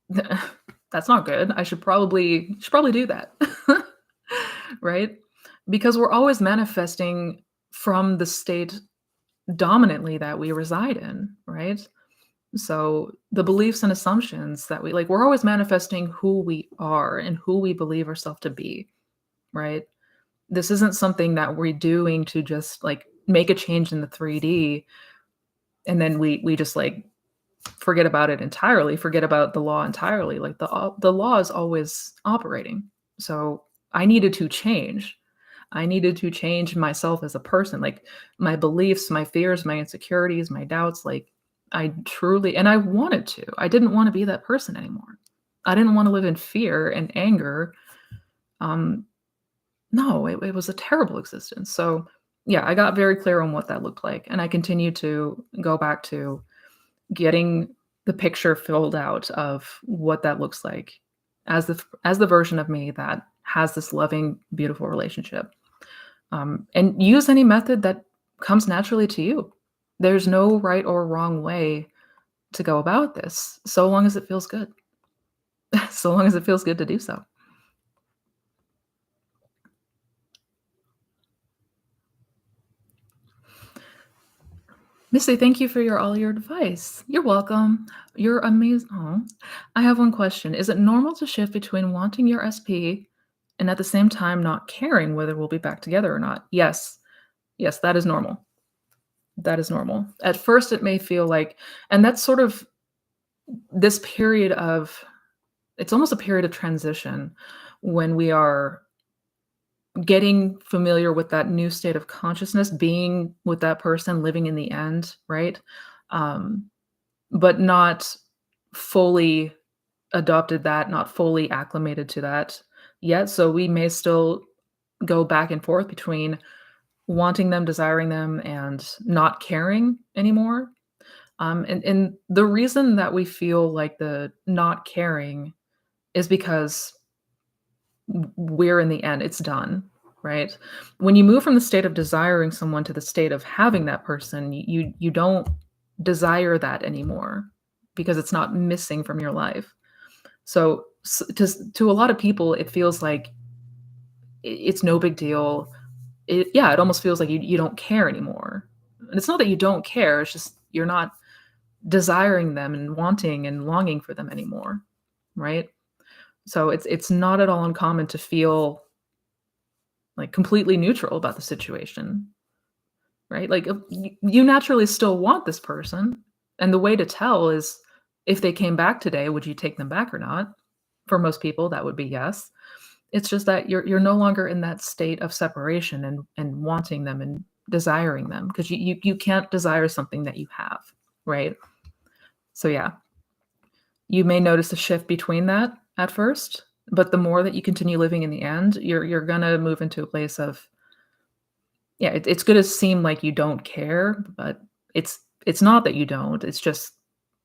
that's not good. I should probably do that." Right? Because we're always manifesting from the state dominantly that we reside in, right? So the beliefs and assumptions that we're always manifesting who we are and who we believe ourselves to be, right? This isn't something that we're doing to just like make a change in the 3D. and then we just like forget about it entirely, forget about the law entirely. Like the law is always operating. So I needed to change. I needed to change myself as a person, like my beliefs, my fears, my insecurities, my doubts. Like I truly, and I wanted to. I didn't want to be that person anymore. I didn't want to live in fear and anger. Um, no, it was a terrible existence. So yeah, I got very clear on what that looked like, and I continue to go back to getting the picture filled out of what that looks like as the version of me that has this loving, beautiful relationship. And use any method that comes naturally to you. There's no right or wrong way to go about this, so long as it feels good. So long as it feels good to do so. Missy, thank you for all your advice. You're welcome. You're amazing. Oh, I have one question. Is it normal to shift between wanting your SP and at the same time not caring whether we'll be back together or not? Yes. Yes, that is normal. That is normal. At first, it may feel like, and that's sort of this period of, it's almost a period of transition when we are getting familiar with that new state of consciousness, being with that person, living in the end, right? Um, but not fully adopted that, not fully acclimated to that yet. So we may still go back and forth between wanting them, desiring them, and not caring anymore. And the reason that we feel like the not caring is because we're in the end, it's done, right? When you move from the state of desiring someone to the state of having that person, you don't desire that anymore because it's not missing from your life. So to a lot of people, it feels like it's no big deal. Yeah, it almost feels like you don't care anymore. And it's not that you don't care, it's just you're not desiring them and wanting and longing for them anymore, right? So it's not at all uncommon to feel like completely neutral about the situation, right? Like you naturally still want this person, and the way to tell is if they came back today, would you take them back or not? For most people, that would be yes. It's just that you're no longer in that state of separation and wanting them and desiring them because you can't desire something that you have, right? So yeah, you may notice a shift between that at first, but the more that you continue living in the end, you're gonna move into a place of, yeah, it's gonna seem like you don't care, but it's not that you don't. It's just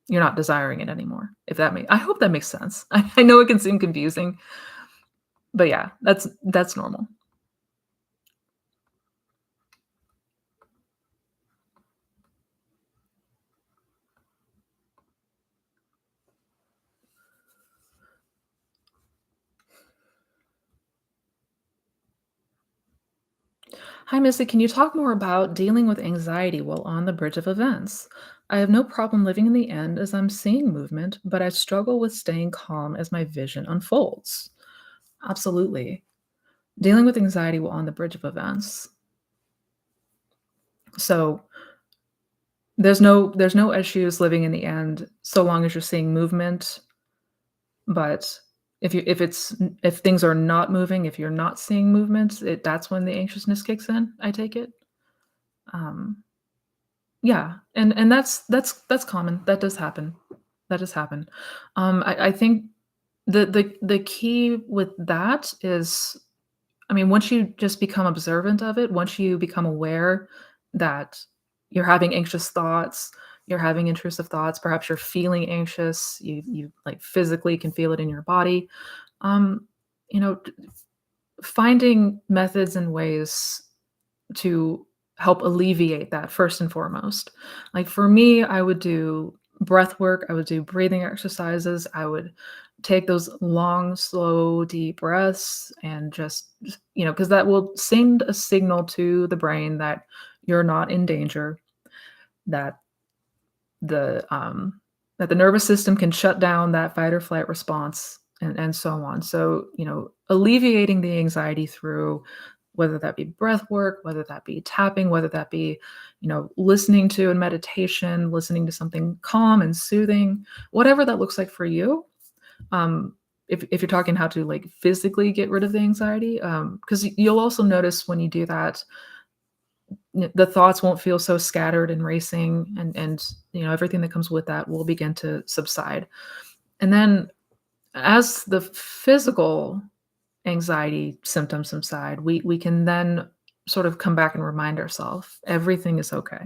you're not desiring it anymore. If that makes, I hope that makes sense. I know it can seem confusing, but yeah, that's normal. Hi, Missy. Can you talk more about dealing with anxiety while on the bridge of events? I have no problem living in the end as I'm seeing movement, but I struggle with staying calm as my vision unfolds. Absolutely. Dealing with anxiety while on the bridge of events. So there's no issues living in the end so long as you're seeing movement, but if things are not moving, if you're not seeing movement, that's when the anxiousness kicks in, I take it. Um, yeah, and that's common. That does happen. That does happen. I think the key with that is, I mean, once you just become observant of it, once you become aware that you're having anxious thoughts, you're having intrusive thoughts, perhaps you're feeling anxious, you like physically can feel it in your body. Um, you know, finding methods and ways to help alleviate that first and foremost. Like for me, I would do breath work, I would do breathing exercises, I would take those long, slow, deep breaths and just, because that will send a signal to the brain that you're not in danger, that the that the nervous system can shut down that fight or flight response and so on. So, alleviating the anxiety through whether that be breath work, whether that be tapping, whether that be, listening to in meditation, listening to something calm and soothing, whatever that looks like for you. Um, if you're talking how to like physically get rid of the anxiety, because you'll also notice when you do that, the thoughts won't feel so scattered and racing, and everything that comes with that will begin to subside. And then as the physical anxiety symptoms subside, we can then sort of come back and remind ourselves everything is okay.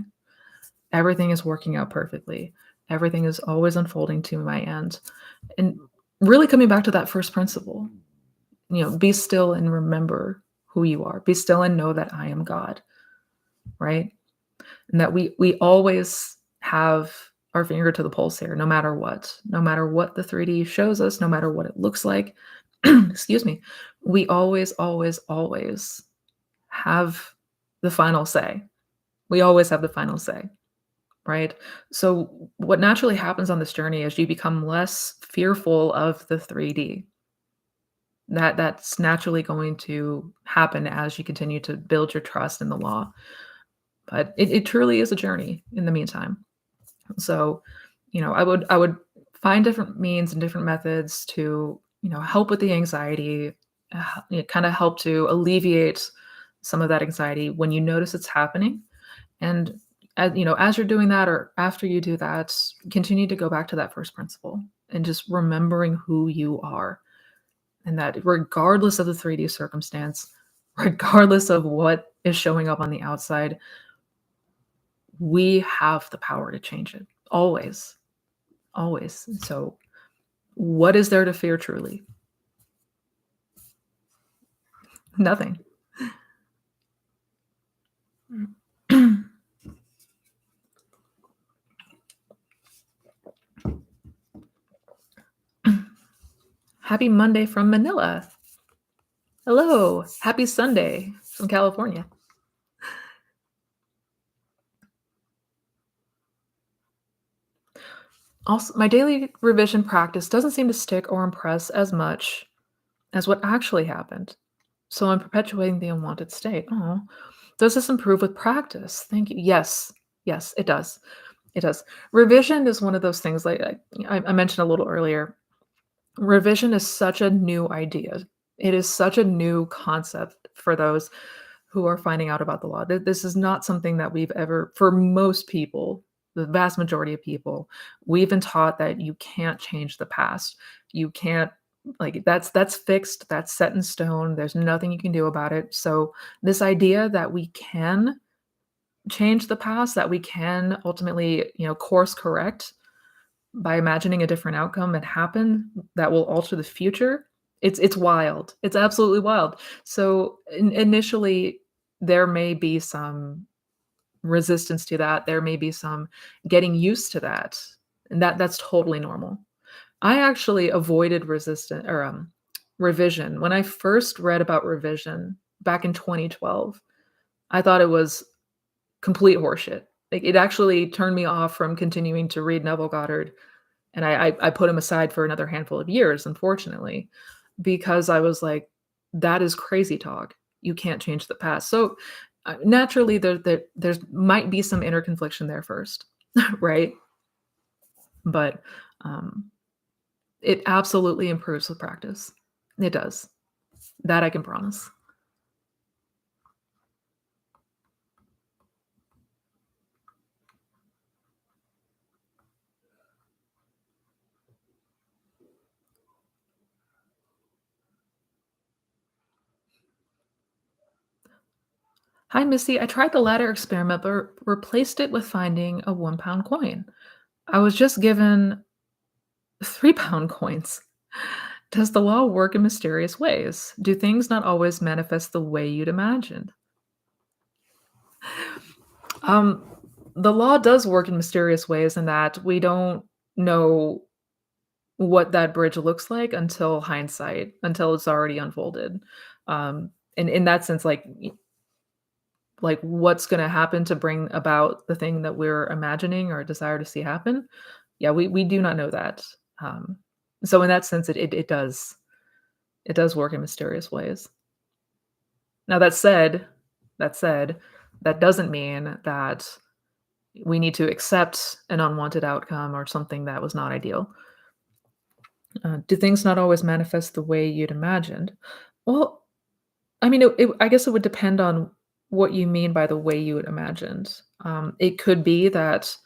Everything is working out perfectly. Everything is always unfolding to my end. And really coming back to that first principle, be still and remember who you are. Be still and know that I am God, right? And that we always have our finger to the pulse here, no matter what the 3D shows us, no matter what it looks like. Excuse me. We always, always, always have the final say. We always have the final say, right? So what naturally happens on this journey is you become less fearful of the 3D. That's naturally going to happen as you continue to build your trust in the law. But it truly is a journey in the meantime. So, I would find different means and different methods to, help with the anxiety, kind of help to alleviate some of that anxiety when you notice it's happening. And as you're doing that or after you do that, continue to go back to that first principle and just remembering who you are. And that regardless of the 3D circumstance, regardless of what is showing up on the outside, we have the power to change it. Always. Always. So, what is there to fear truly? Nothing. Happy Monday from Manila. Hello. Happy Sunday from California. Also, my daily revision practice doesn't seem to stick or impress as much as what actually happened. So I'm perpetuating the unwanted state. Oh, does this improve with practice? Thank you. Yes. Yes, it does. It does. Revision is one of those things like I mentioned a little earlier. Revision is such a new idea. It is such a new concept for those who are finding out about the law. This is not something that we've ever, for most people, the vast majority of people, we've been taught that you can't change the past. You can't, like, that's fixed, that's set in stone. There's nothing you can do about it. So this idea that we can change the past, that we can ultimately, course correct by imagining a different outcome and happen that will alter the future, it's wild. It's absolutely wild. So initially, there may be some resistance to that. There may be some getting used to that, and that's totally normal. I actually avoided resistant or revision when I first read about revision back in 2012. I thought it was complete horseshit. Like, it actually turned me off from continuing to read Neville Goddard, and I put him aside for another handful of years, unfortunately, because I was like, "That is crazy talk. You can't change the past." So, naturally, there's might be some inner confliction there first, right? But, um, it absolutely improves with practice. It does. That I can promise. Hi, Missy. I tried the ladder experiment, but replaced it with finding a 1 pound coin. I was just given 3 pound coins. Does the law work in mysterious ways? Do things not always manifest the way you'd imagined? Um, the law does work in mysterious ways in that we don't know what that bridge looks like until hindsight, until it's already unfolded. And in that sense, like what's going to happen to bring about the thing that we're imagining or desire to see happen. Yeah, we do not know that. Um, so in that sense, it does work in mysterious ways. Now that said, that doesn't mean that we need to accept an unwanted outcome or something that was not ideal. Do things not always manifest the way you'd imagined? Well, I mean, I guess it would depend on what you mean by the way you had imagined. It could be that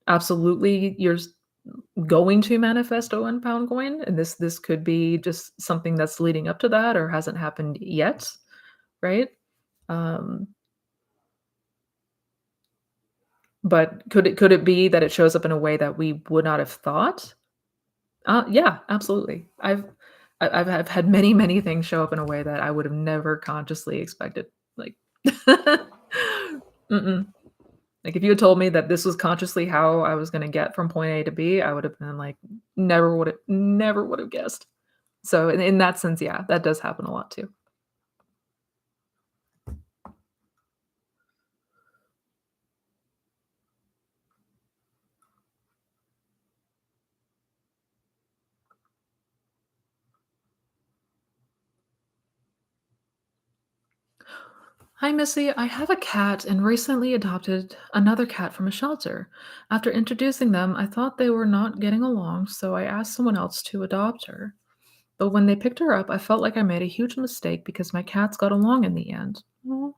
absolutely going to manifest a 1 pound coin, and this could be just something that's leading up to that or hasn't happened yet, right? Um, but could it be that it shows up in a way that we would not have thought? Yeah, absolutely. I've had many things show up in a way that I would have never consciously expected. Like, mm-mm. Like if you had told me that this was consciously how I was gonna get from point A to B, I would have been like, never would have guessed. So in that sense, yeah, that does happen a lot too. Hi, Missy. I have a cat and recently adopted another cat from a shelter. After introducing them, I thought they were not getting along, so I asked someone else to adopt her. But when they picked her up, I felt like I made a huge mistake because my cats got along in the end. Oh,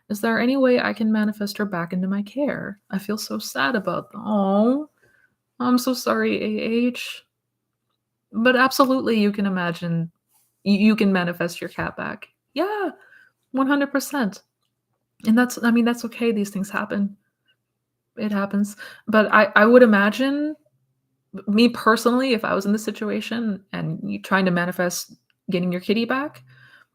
is there any way I can manifest her back into my care? I feel so sad about them. Oh, I'm so sorry, AH. But absolutely, you can imagine you can manifest your cat back. Yeah, 100%. And I mean, that's okay. These things happen. It happens. But I would imagine, me personally, if I was in this situation and you trying to manifest getting your kitty back,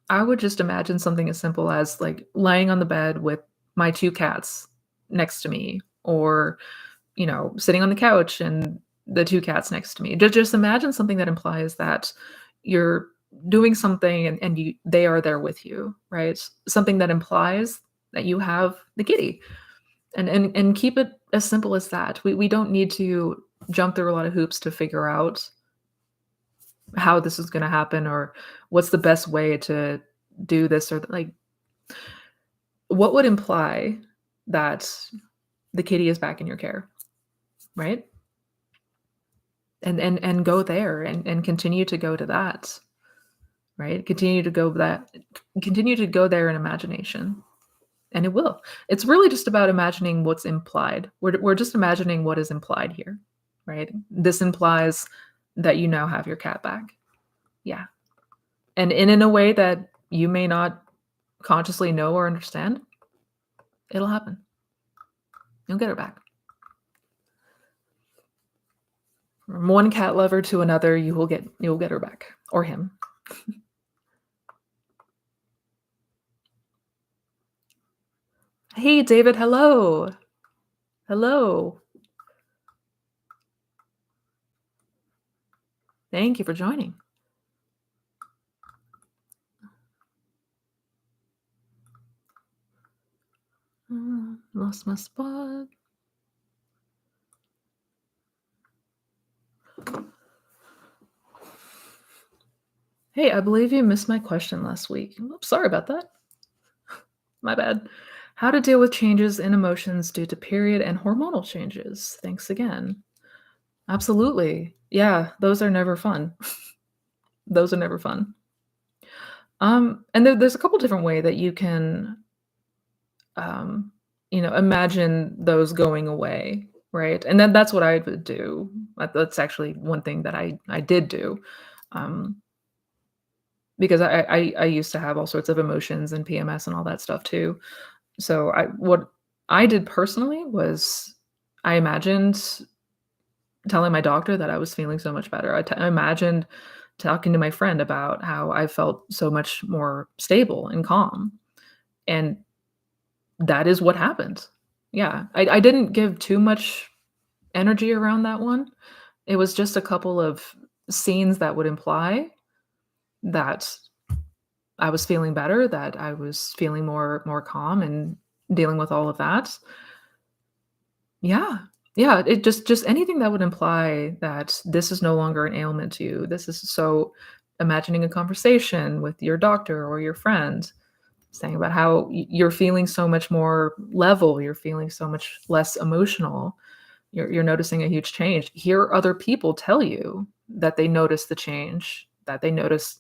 I would just imagine something as simple as, like, laying on the bed with my 2 cats next to me or, sitting on the couch and the 2 cats next to me. Just imagine something that implies that you're doing something and they are there with you, right? Something that implies that you have the kitty, and keep it as simple as that. We don't need to jump through a lot of hoops to figure out how this is gonna happen or what's the best way to do this or like, what would imply that the kitty is back in your care, right? And go there and continue to go to that, right? Continue to go there in imagination, and it will. It's really just about imagining what's implied. We're just imagining what is implied here, right? This implies that you now have your cat back. Yeah. And in a way that you may not consciously know or understand, it'll happen. You'll get her back. From one cat lover to another, you'll get her back or him. Hey, David, hello. Hello. Thank you for joining. Lost my spot. Hey, I believe you missed my question last week. Oops, sorry about that. My bad. How to deal with changes in emotions due to period and hormonal changes. Thanks again. Absolutely. Yeah, those are never fun. Those are never fun. And there's a couple different way that you can, um, imagine those going away, right? And then that's what I would do. That's actually one thing that I did do, um, because I used to have all sorts of emotions and PMS and all that stuff too. So what I did personally was I imagined telling my doctor that I was feeling so much better. I imagined talking to my friend about how I felt so much more stable and calm, and that is what happened. Yeah, I didn't give too much energy around that one. It was just a couple of scenes that would imply that I was feeling better, that I was feeling more calm and dealing with all of that. Yeah. Yeah, it just anything that would imply that this is no longer an ailment to you. This is so imagining a conversation with your doctor or your friend. saying about how you're feeling so much more level, you're feeling so much less emotional, you're noticing a huge change. Hear other people tell you that they notice the change, that they notice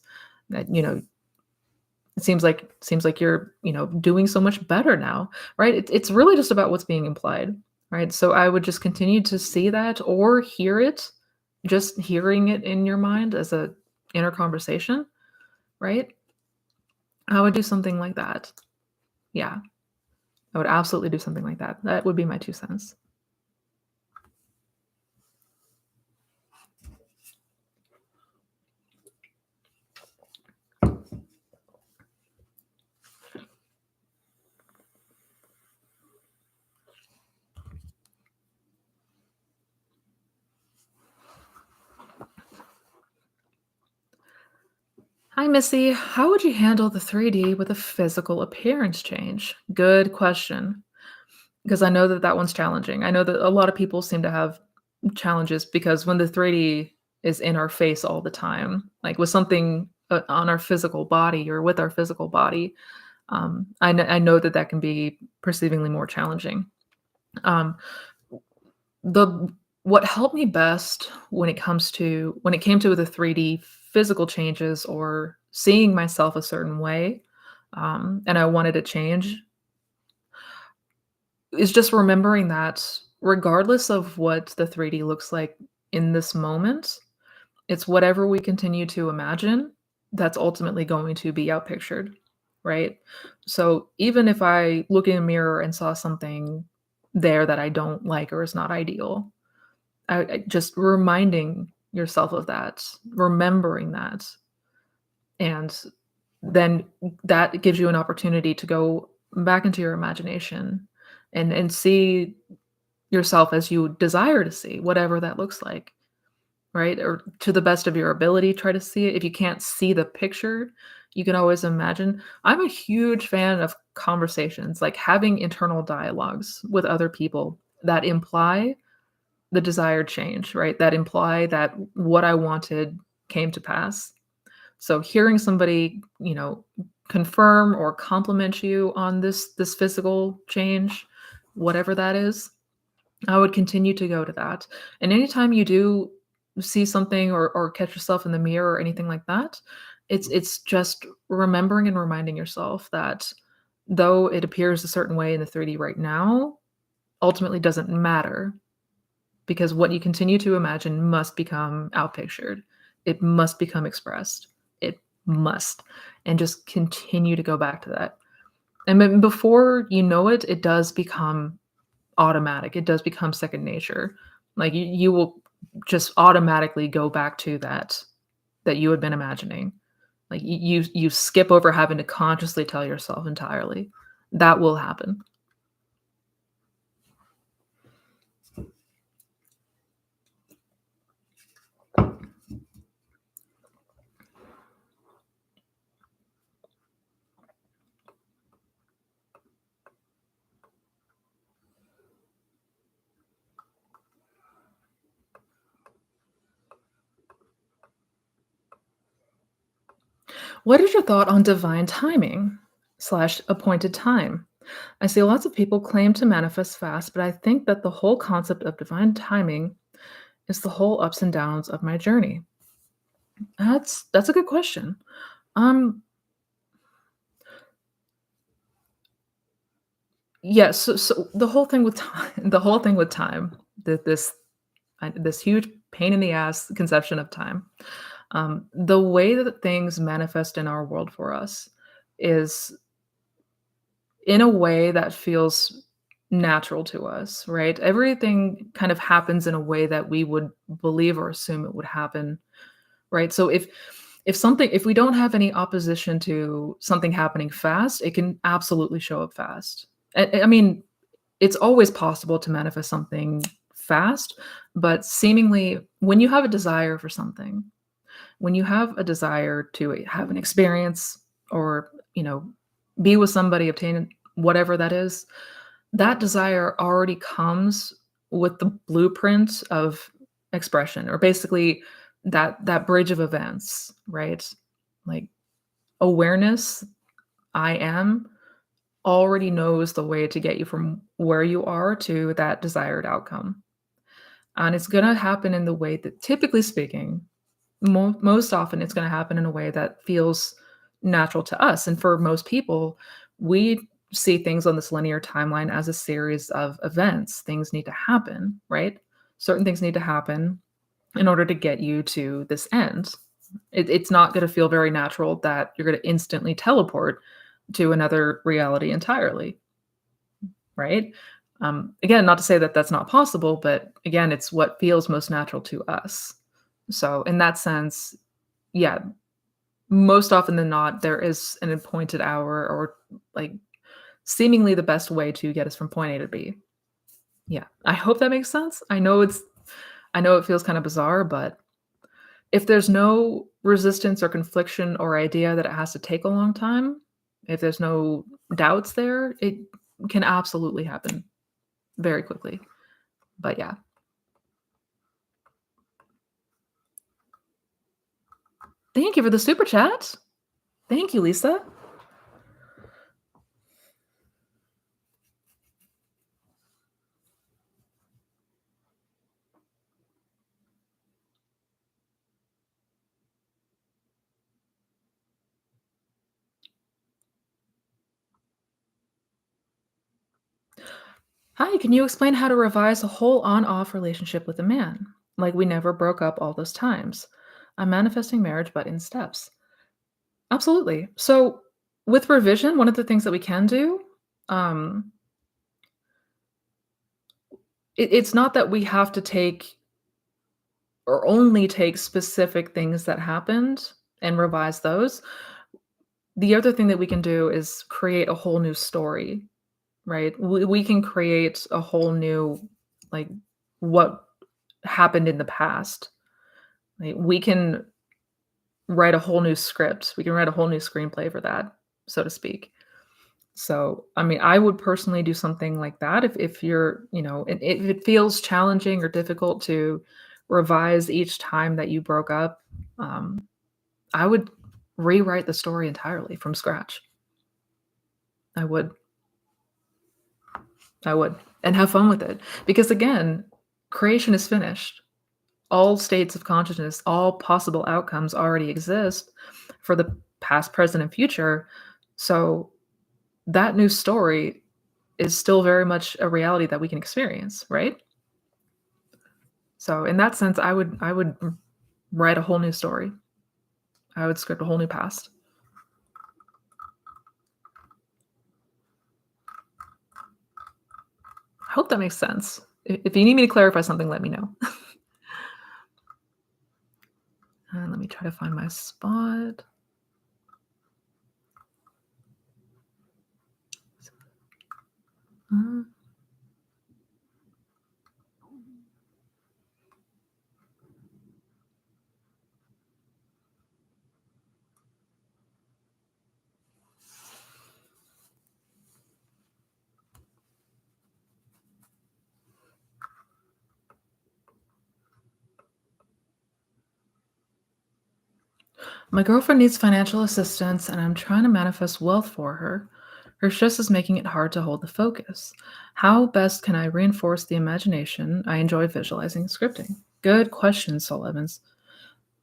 that, it seems like you're, doing so much better now, right? It's really just about what's being implied, right? So I would just continue to see that or hear it, just hearing it in your mind as a inner conversation, right? I would do something like that. Yeah, I would absolutely do something like that. That would be my 2 cents. Hi, Missy. How would you handle the 3D with a physical appearance change? Good question. Because I know that that one's challenging. I know that a lot of people seem to have challenges because when the 3D is in our face all the time, like with something on our physical body or with our physical body, I know that that can be perceivingly more challenging. Um, the what helped me best when it came to the 3D physical changes or seeing myself a certain way, and I wanted to change, is just remembering that regardless of what the 3D looks like in this moment, it's whatever we continue to imagine that's ultimately going to be outpictured, right? So even if I look in a mirror and saw something there that I don't like or is not ideal, I just reminding yourself of that, remembering that, and then that gives you an opportunity to go back into your imagination and see yourself as you desire to see, whatever that looks like, right? Or to the best of your ability, try to see it. If you can't see the picture, you can always imagine. I'm a huge fan of conversations, like having internal dialogues with other people that imply the desired change, right? That imply that what I wanted came to pass. So hearing somebody, confirm or compliment you on this physical change, whatever that is, I would continue to go to that. And anytime you do see something or catch yourself in the mirror or anything like that, it's just remembering and reminding yourself that though it appears a certain way in the 3D right now, ultimately doesn't matter because what you continue to imagine must become outpictured. It must become expressed. It must. And just continue to go back to that. And then before you know it, it does become automatic. It does become second nature. Like you will just automatically go back to that you had been imagining. Like you skip over having to consciously tell yourself entirely. That will happen. What is your thought on divine timing slash appointed time? I see lots of people claim to manifest fast, but I think that the whole concept of divine timing is the whole ups and downs of my journey. That's a good question. Um, yes. So the whole thing with time, the whole thing with time, that this huge pain in the ass conception of time. The way that things manifest in our world for us is in a way that feels natural to us, right? Everything kind of happens in a way that we would believe or assume it would happen, right? So if we don't have any opposition to something happening fast, it can absolutely show up fast. I mean, it's always possible to manifest something fast, but seemingly when you have a desire for something, when you have a desire to have an experience or, be with somebody, obtain whatever that is, that desire already comes with the blueprint of expression or basically that bridge of events, right? Like awareness I am already knows the way to get you from where you are to that desired outcome. And it's gonna happen in the way that, typically speaking, most often it's gonna happen in a way that feels natural to us. And for most people, we see things on this linear timeline as a series of events. Things need to happen, right? Certain things need to happen in order to get you to this end. It's not gonna feel very natural that you're gonna instantly teleport to another reality entirely, right? Again, not to say that that's not possible, but again, it's what feels most natural to us. So, in that sense, yeah, most often than not, there is an appointed hour or like seemingly the best way to get us from point A to B. Yeah, I hope that makes sense. I know it feels kind of bizarre, but if there's no resistance or confliction or idea that it has to take a long time, if there's no doubts there, it can absolutely happen very quickly. But yeah. Thank you for the super chat. Thank you, Lisa. Hi, can you explain how to revise a whole on-off relationship with a man? Like we never broke up all those times. I'm manifesting marriage, but in steps. Absolutely. So with revision, one of the things that we can do, um, it's not that we have to take or only take specific things that happened and revise those. The other thing that we can do is create a whole new story, right? We can create a whole new, like, what happened in the past. Like, we can write a whole new script. We can write a whole new screenplay for that, so to speak. So, I mean, I would personally do something like that if you're, if it feels challenging or difficult to revise each time that you broke up, um, I would rewrite the story entirely from scratch. I would. I would, and have fun with it. Because again, creation is finished. All states of consciousness, all possible outcomes already exist for the past, present, and future. So that new story is still very much a reality that we can experience, right? So in that sense, I would write a whole new story. I would script a whole new past. I hope that makes sense. If you need me to clarify something, let me know. Let me try to find my spot. Uh, My girlfriend needs financial assistance, and I'm trying to manifest wealth for her. Her stress is making it hard to hold the focus. How best can I reinforce the imagination? I enjoy visualizing and scripting. Good question, Soul Evans.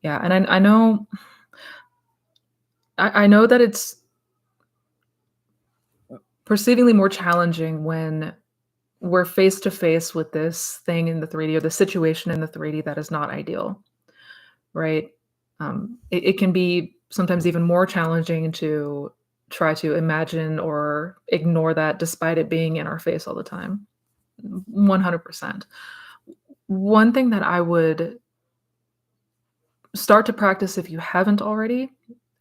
Yeah, and I know I know that it's perceivingly more challenging when we're face to face with this thing in the 3D or the situation in the 3D that is not ideal, right? It can be sometimes even more challenging to try to imagine or ignore that despite it being in our face all the time. 100%. One thing that I would start to practice if you haven't already,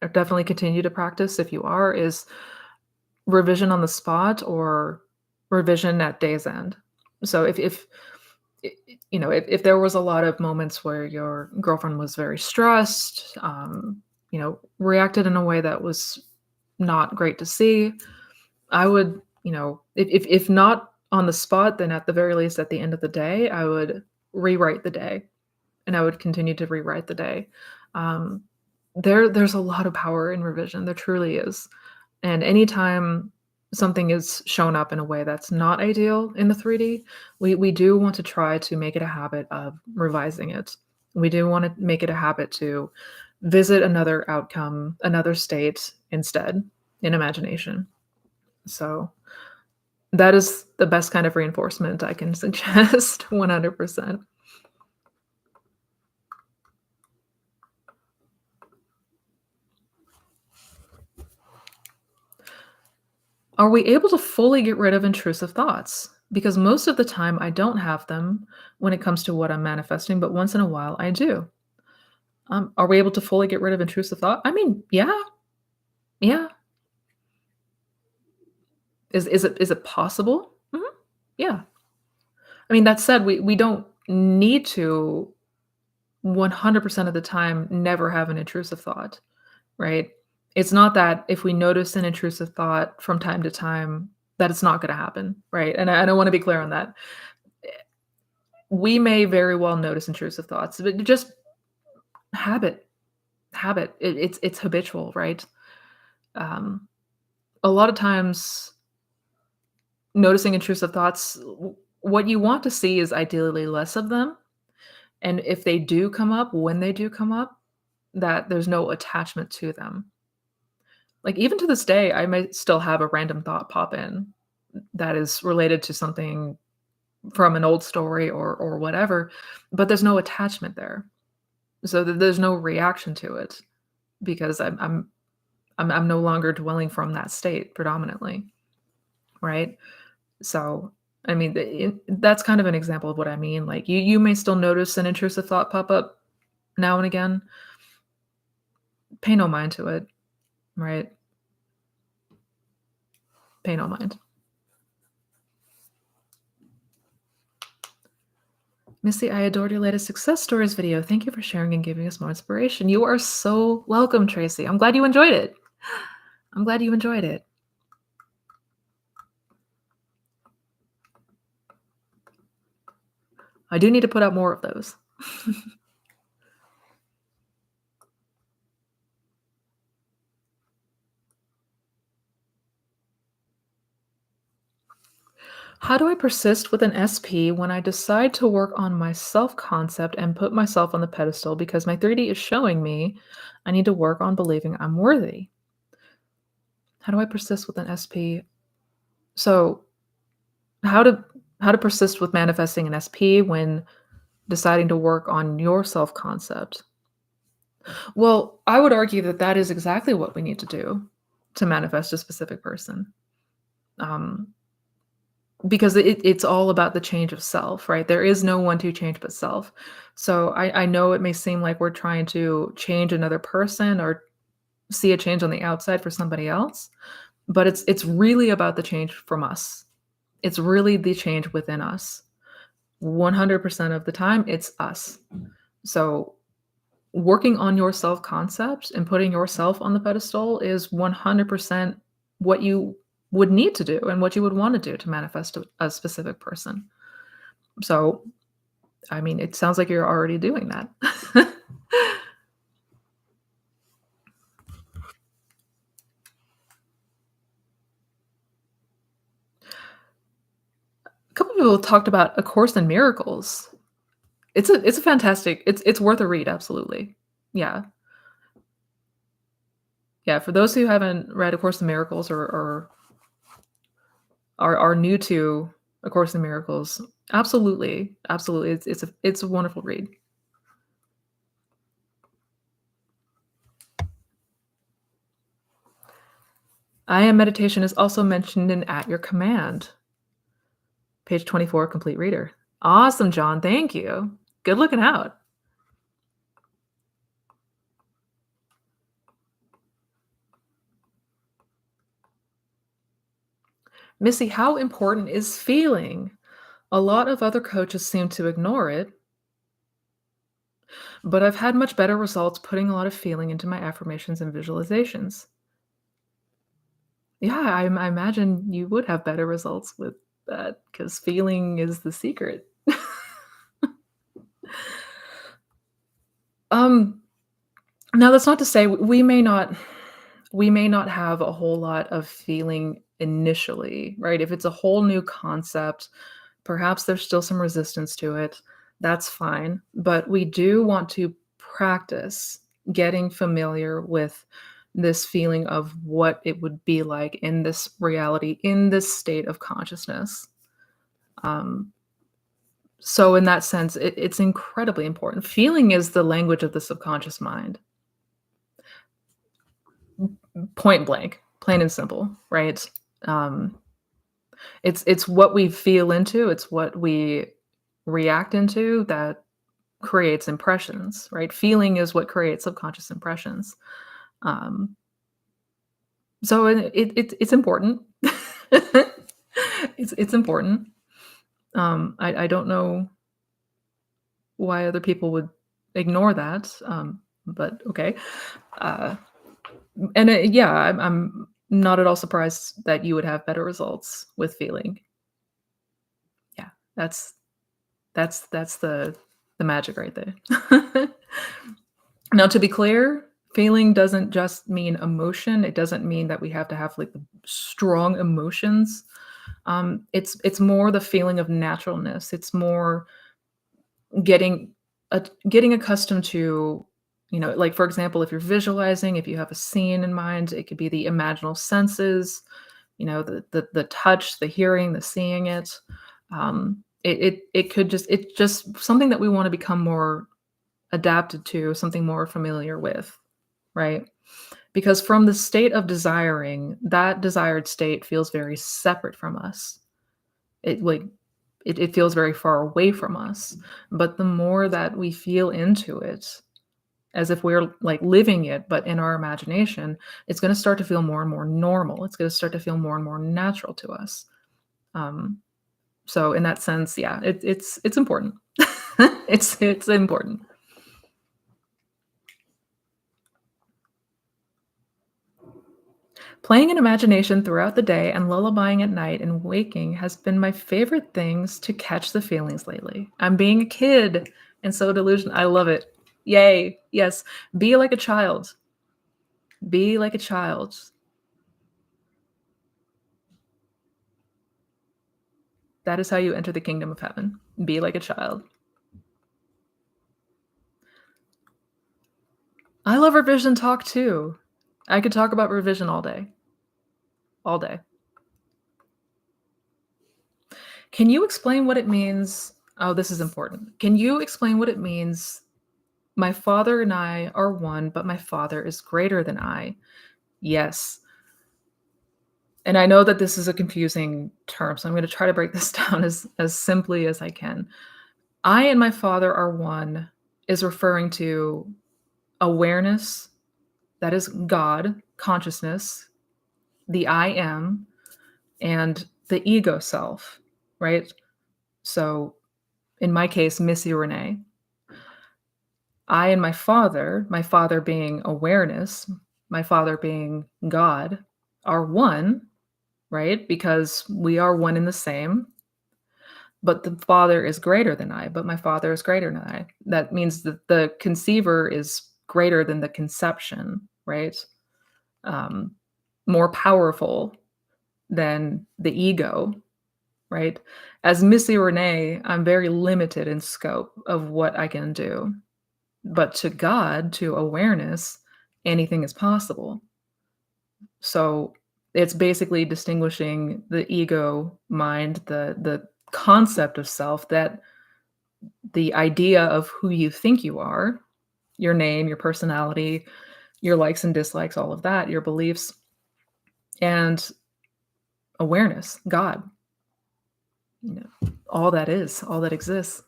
or definitely continue to practice if you are, is revision on the spot or revision at day's end. So if if there was a lot of moments where your girlfriend was very stressed, reacted in a way that was not great to see, I would, if not on the spot, then at the very least at the end of the day, I would rewrite the day, and I would continue to rewrite the day. Um, there's a lot of power in revision. There truly is. And anytime something is shown up in a way that's not ideal in the 3D, we do want to try to make it a habit of revising it. We do want to make it a habit to visit another outcome, another state instead in imagination. So that is the best kind of reinforcement I can suggest 100%. Are we able to fully get rid of intrusive thoughts? Because most of the time I don't have them when it comes to what I'm manifesting, but once in a while I do. Are we able to fully get rid of intrusive thought? I mean, yeah, yeah. Is it possible? Mhm. Yeah. I mean, that said, we don't need to 100% of the time never have an intrusive thought, right? It's not that if we notice an intrusive thought from time to time that it's not going to happen, right? And I want to be clear on that. We may very well notice intrusive thoughts, but just habit, habit. It's habitual, right? Um, a lot of times, noticing intrusive thoughts, what you want to see is ideally less of them. And if they do come up, when they do come up, that there's no attachment to them. Like even to this day, I may still have a random thought pop in that is related to something from an old story or whatever, but there's no attachment there. So there's no reaction to it because I'm no longer dwelling from that state predominantly, right? So, I mean, that's kind of an example of what I mean. Like you may still notice an intrusive thought pop up now and again. Pay no mind to it, right? Pay no mind. Missy, I adored your latest success stories video. Thank you for sharing and giving us more inspiration. You are so welcome, Tracy. I'm glad you enjoyed it. I'm glad you enjoyed it. I do need to put out more of those. How do I persist with an SP when I decide to work on my self concept and put myself on the pedestal because my 3D is showing me I need to work on believing I'm worthy? How do I persist with an SP? So, how to how to persist with manifesting an SP when deciding to work on your self concept? Well, I would argue that that is exactly what we need to do to manifest a specific person. Um, because it's all about the change of self, right? There is no one to change but self. So I know it may seem like we're trying to change another person or see a change on the outside for somebody else, but it's really about the change from us. It's really the change within us. 100% of the time, it's us. So working on your self concept and putting yourself on the pedestal is 100% what you would need to do and what you would want to do to manifest a specific person. So, I mean, it sounds like you're already doing that. A couple people talked about A Course in Miracles. It's a fantastic, it's worth a read, absolutely. Yeah. Yeah, for those who haven't read A Course in Miracles or are new to A Course in Miracles, absolutely, absolutely, it's a wonderful read. I Am Meditation is also mentioned in At Your Command, page 24, complete reader. Awesome, John, thank you. Good looking out. Missy, how important is feeling? A lot of other coaches seem to ignore it, but I've had much better results putting a lot of feeling into my affirmations and visualizations. Yeah, I imagine you would have better results with that because feeling is the secret. Um, Now that's not to say we may not we may not have a whole lot of feeling initially, right? If it's a whole new concept, perhaps there's still some resistance to it. That's fine. But we do want to practice getting familiar with this feeling of what it would be like in this reality, in this state of consciousness. Um, so, in that sense, it's incredibly important. Feeling is the language of the subconscious mind, point blank, plain and simple, right? Um, it's what we feel into, it's what we react into that creates impressions, right? Feeling is what creates subconscious impressions. Um, so it's important. It's important. I don't know why other people would ignore that, but okay. Uh, and yeah, I'm not at all surprised that you would have better results with feeling. Yeah, that's the magic right there. Now, to be clear, feeling doesn't just mean emotion. It doesn't mean that we have to have like strong emotions. It's more the feeling of naturalness. It's more getting getting accustomed to, like for example, if you're visualizing, if you have a scene in mind, it could be the imaginal senses, the touch, the hearing, the seeing it. It could just it's just something that we want to become more adapted to, something more familiar with, right? Because from the state of desiring, that desired state feels very separate from us. It like it feels very far away from us. But the more that we feel into it, as if we're like living it, but in our imagination, it's going to start to feel more and more normal. It's going to start to feel more and more natural to us. Um, so in that sense, yeah, it's important. It's important. Playing in imagination throughout the day and lullabying at night and waking has been my favorite things to catch the feelings lately. I'm being a kid and so delusional. I love it. Yay. Yes. Be like a child. Be like a child. That is how you enter the kingdom of heaven. Be like a child. I love revision talk too. I could talk about revision all day. All day. Can you explain what it means? Oh, this is important. Can you explain what it means? My father and I are one, but my father is greater than I. Yes. And I know that this is a confusing term, so I'm gonna try to break this down as simply as I can. I and my father are one is referring to awareness, that is God, consciousness, the I am, and the ego self, right? So in my case, Missy Renee. I and my father being awareness, my father being God, are one, right? Because we are one in the same, but the Father is greater than I, but my Father is greater than I. That means that the conceiver is greater than the conception, right? Um, More powerful than the ego, right? As Missy Renee, I'm very limited in scope of what I can do. But to God, to awareness, anything is possible. So it's basically distinguishing the ego mind, the concept of self, that the idea of who you think you are, your name, your personality, your likes and dislikes, all of that, your beliefs, and awareness, God, all that is, all that exists.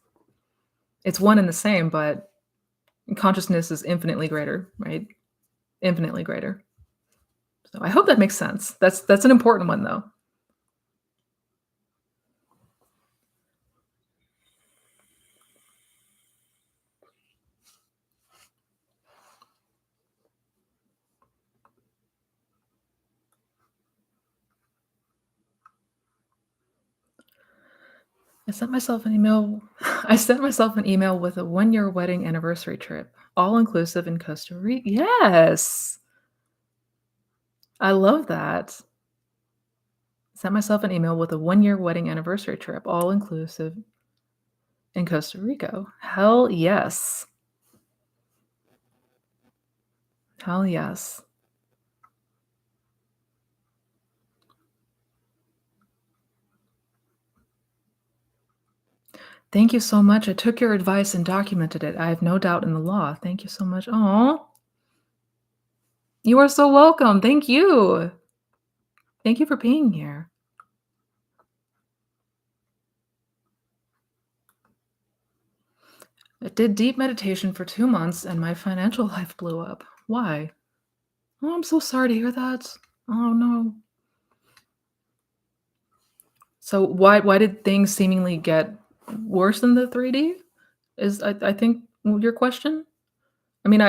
It's one and the same, but consciousness is infinitely greater, right? Infinitely greater. So I hope that makes sense. That's an important one though. I sent myself an email. I sent myself an email with a 1-year wedding anniversary trip, all inclusive in Costa Rica. Yes. I love that. Sent myself an email with a 1-year wedding anniversary trip, all inclusive in Costa Rica. Hell yes. Hell yes. Thank you so much. I took your advice and documented it. I have no doubt in the law. Thank you so much. Oh, you are so welcome. Thank you. Thank you for being here. I did deep meditation for 2 months and my financial life blew up. Why? Oh, I'm so sorry to hear that. Oh, no. So why did things seemingly get worse than the 3D? Is I think your question? I mean,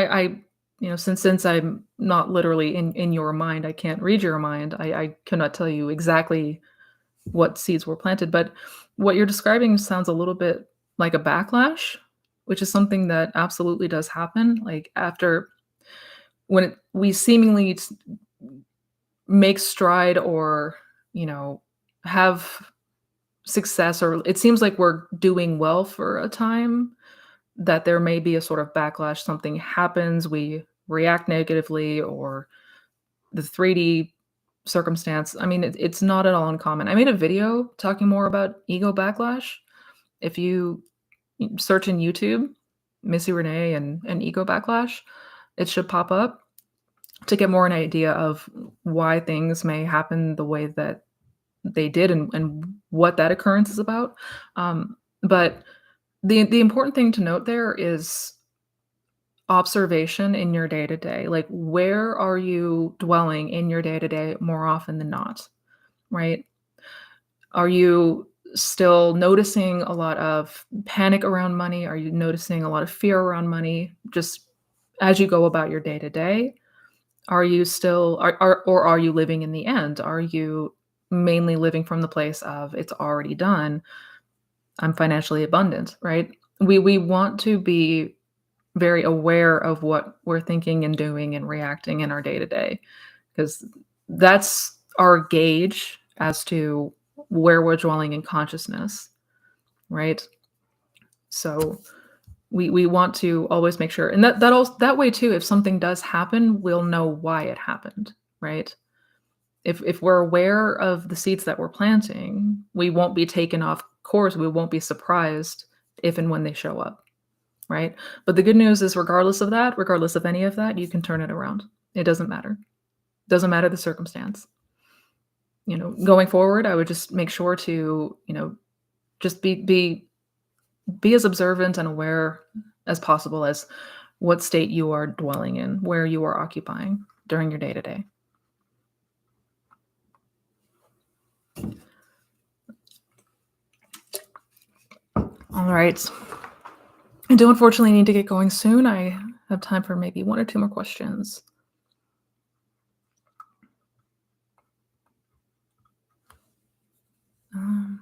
since I'm not literally in your mind, I can't read your mind. I cannot tell you exactly what seeds were planted, but what you're describing sounds a little bit like a backlash, which is something that absolutely does happen. Like after we seemingly make stride or have success, or it seems like we're doing well for a time, that there may be a sort of backlash. Something happens, we react negatively, or the 3D circumstance. I mean, it's not at all uncommon. I made a video talking more about ego backlash. If you search in YouTube, Missy Renee and ego backlash, it should pop up to get more an idea of why things may happen the way that they did, and what that occurrence is about. But the important thing to note there is observation in your day to day. Like, where are you dwelling in your day to day more often than not, right? Are you still noticing a lot of panic around money? Are you noticing a lot of fear around money just as you go about your day to day? Are you still or are you living in the end? Are you mainly living from the place of it's already done? I'm financially abundant, right? We want to be very aware of what we're thinking and doing and reacting in our day to day, because that's our gauge as to where we're dwelling in consciousness, right? So we want to always make sure, and that way too, if something does happen, we'll know why it happened, right? If we're aware of the seeds that we're planting, we won't be taken off course. We won't be surprised if and when they show up, right? But the good news is, regardless of that, regardless of any of that, you can turn it around. It doesn't matter. Doesn't matter the circumstance. Going forward, I would just make sure to, just be as observant and aware as possible as what state you are dwelling in, where you are occupying during your day to day. All right. I do unfortunately need to get going soon. I have time for maybe 1 or 2 more questions. Um,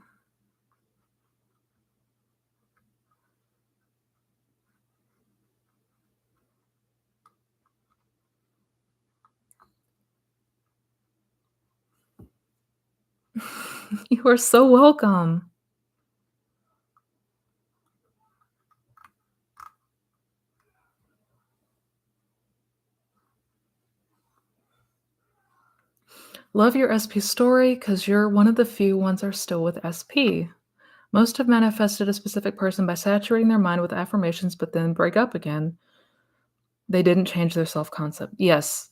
you are so welcome. Love your SP story because you're one of the few ones are still with SP. Most have manifested a specific person by saturating their mind with affirmations, but then break up again. They didn't change their self concept. Yes.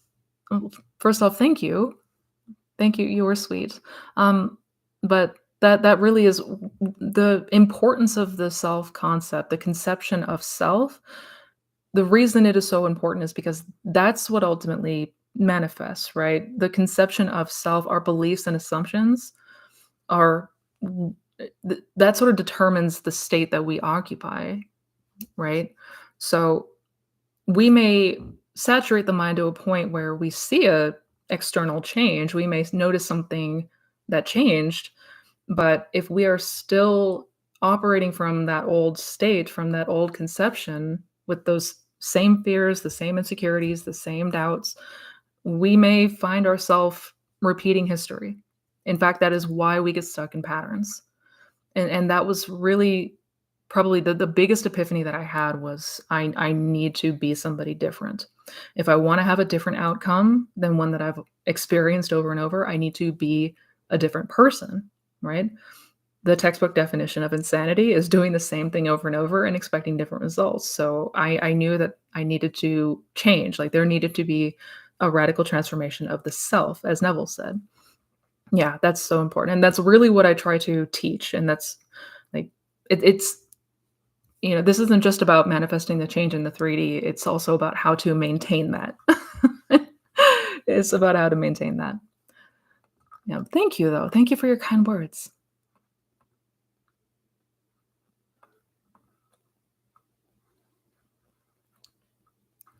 First off, thank you. Thank you. You were sweet. But that really is the importance of the self concept, the conception of self. The reason it is so important is because that's what ultimately manifests, right? The conception of self, our beliefs and assumptions are that sort of determines the state that we occupy, right? So we may saturate the mind to a point where we see a external change. We may notice something that changed, but if we are still operating from that old state, from that old conception, with those same fears, the same insecurities, the same doubts, we may find ourselves repeating history. In fact, that is why we get stuck in patterns. And that was really probably the biggest epiphany that I had was I need to be somebody different. If I wanna have a different outcome than one that I've experienced over and over, I need to be a different person, right? The textbook definition of insanity is doing the same thing over and over and expecting different results. So I knew that I needed to change. Like there needed to be a radical transformation of the self, as Neville said. Yeah, that's so important. And that's really what I try to teach. And that's like it's this isn't just about manifesting the change in the 3D. It's also about how to maintain that. It's about how to maintain that. Yeah. Thank you though. Thank you for your kind words.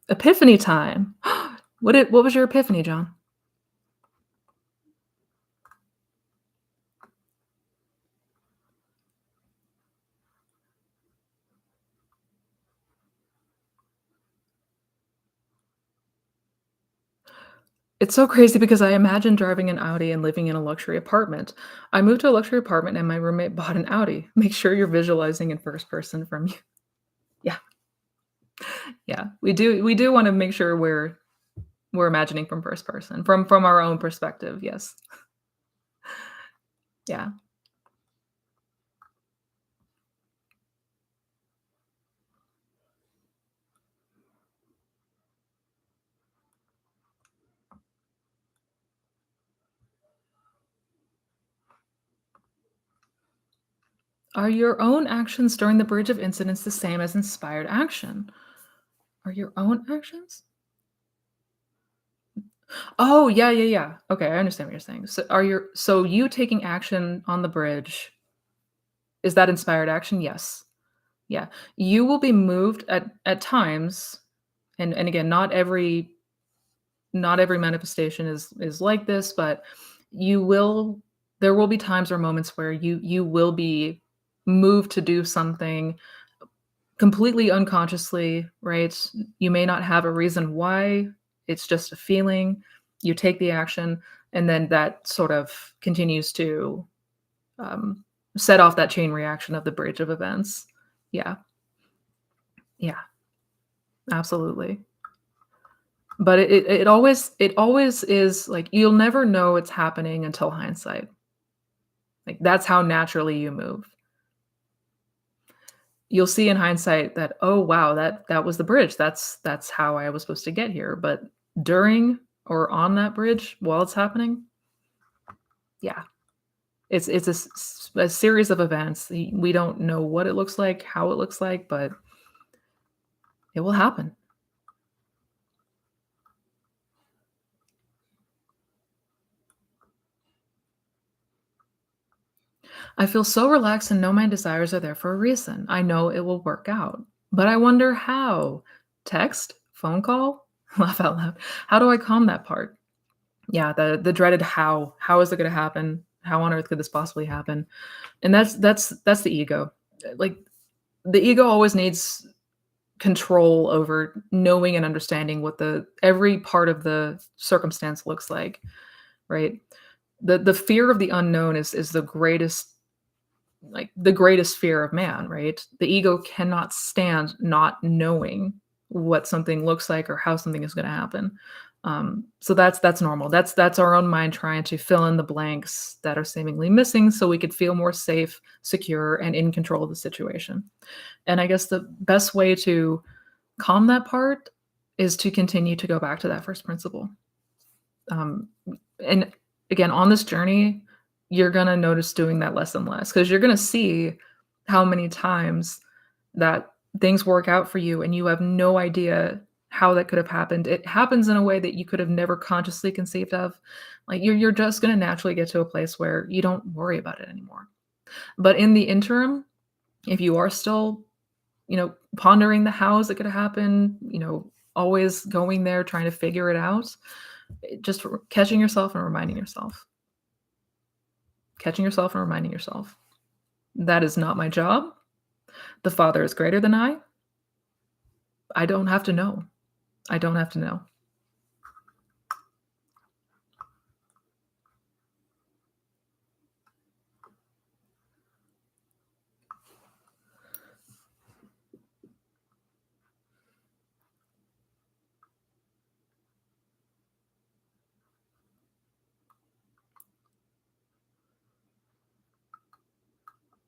Epiphany time. What was your epiphany, John? It's so crazy because I imagine driving an Audi and living in a luxury apartment. I moved to a luxury apartment and my roommate bought an Audi. Make sure you're visualizing in first person from you. Yeah, yeah. We do want to make sure we're imagining from first person, from our own perspective. Yes. Yeah. Are your own actions during the bridge of incidents the same as inspired action? Are your own actions? Oh, yeah, yeah, yeah. Okay, I understand what you're saying. So you taking action on the bridge, is that inspired action? Yes. Yeah. You will be moved at times, and again, not every manifestation is like this, but you will there will be times or moments where you will be moved to do something completely unconsciously, right? You may not have a reason why, it's just a feeling. You take the action, and then that sort of continues to um, set off that chain reaction of the bridge of events. Yeah, yeah, absolutely. But it always is like you'll never know it's happening until hindsight. Like that's how naturally you move. You'll see in hindsight that, "Oh, wow, that was the bridge. That's how I was supposed to get here." But during or on that bridge while it's happening, yeah, it's a series of events. We don't know what it looks like, how it looks like, but it will happen. I feel so relaxed and know my desires are there for a reason. I know it will work out. But I wonder how. Text? Phone call? Laugh out loud. How do I calm that part? Yeah, the dreaded how. How is it gonna happen? How on earth could this possibly happen? And that's the ego. Like the ego always needs control over knowing and understanding what the every part of the circumstance looks like, right? The fear of the unknown is the greatest fear of man, right? The ego cannot stand not knowing what something looks like or how something is going to happen. So that's normal. That's our own mind trying to fill in the blanks that are seemingly missing, so we could feel more safe, secure, and in control of the situation. And I guess the best way to calm that part is to continue to go back to that first principle. Um, and again, on this journey, you're gonna notice doing that less and less because you're gonna see how many times that things work out for you and you have no idea how that could have happened. It happens in a way that you could have never consciously conceived of. Like you're just gonna naturally get to a place where you don't worry about it anymore. But in the interim, if you are still, pondering the hows it could happen, always going there trying to figure it out, just catching yourself and reminding yourself. Catching yourself and reminding yourself, "That is not my job. The Father is greater than I. I don't have to know. I don't have to know."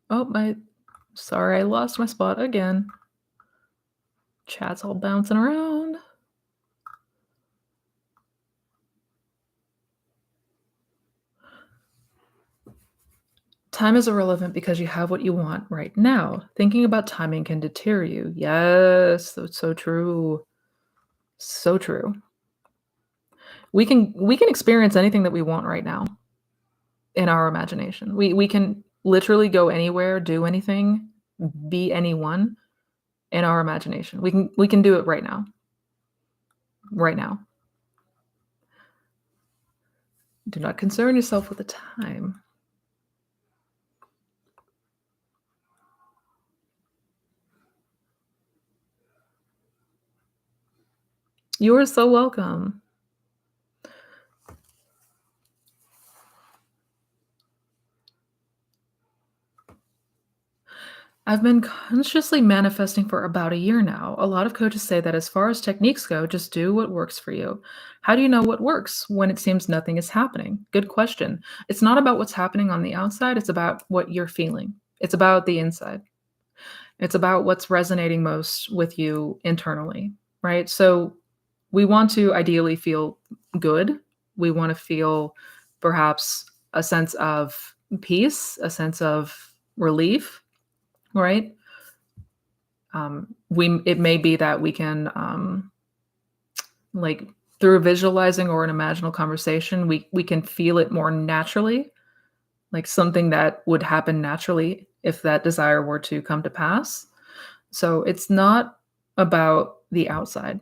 Oh, my sorry, I lost my spot again. Chat's all bouncing around. Time is irrelevant because you have what you want right now. Thinking about timing can deter you. Yes, that's so true. So true. We can experience anything that we want right now in our imagination. We can literally go anywhere, do anything, be anyone in our imagination. We can do it right now. Right now. Do not concern yourself with the time. You are so welcome. I've been consciously manifesting for about a year now. A lot of coaches say that as far as techniques go, just do what works for you. How do you know what works when it seems nothing is happening? Good question. It's not about what's happening on the outside, it's about what you're feeling. It's about the inside. It's about what's resonating most with you internally, right? So we want to ideally feel good. We want to feel perhaps a sense of peace, a sense of relief, right? We it may be that we can like through visualizing or an imaginal conversation, we can feel it more naturally, like something that would happen naturally if that desire were to come to pass. So it's not about the outside.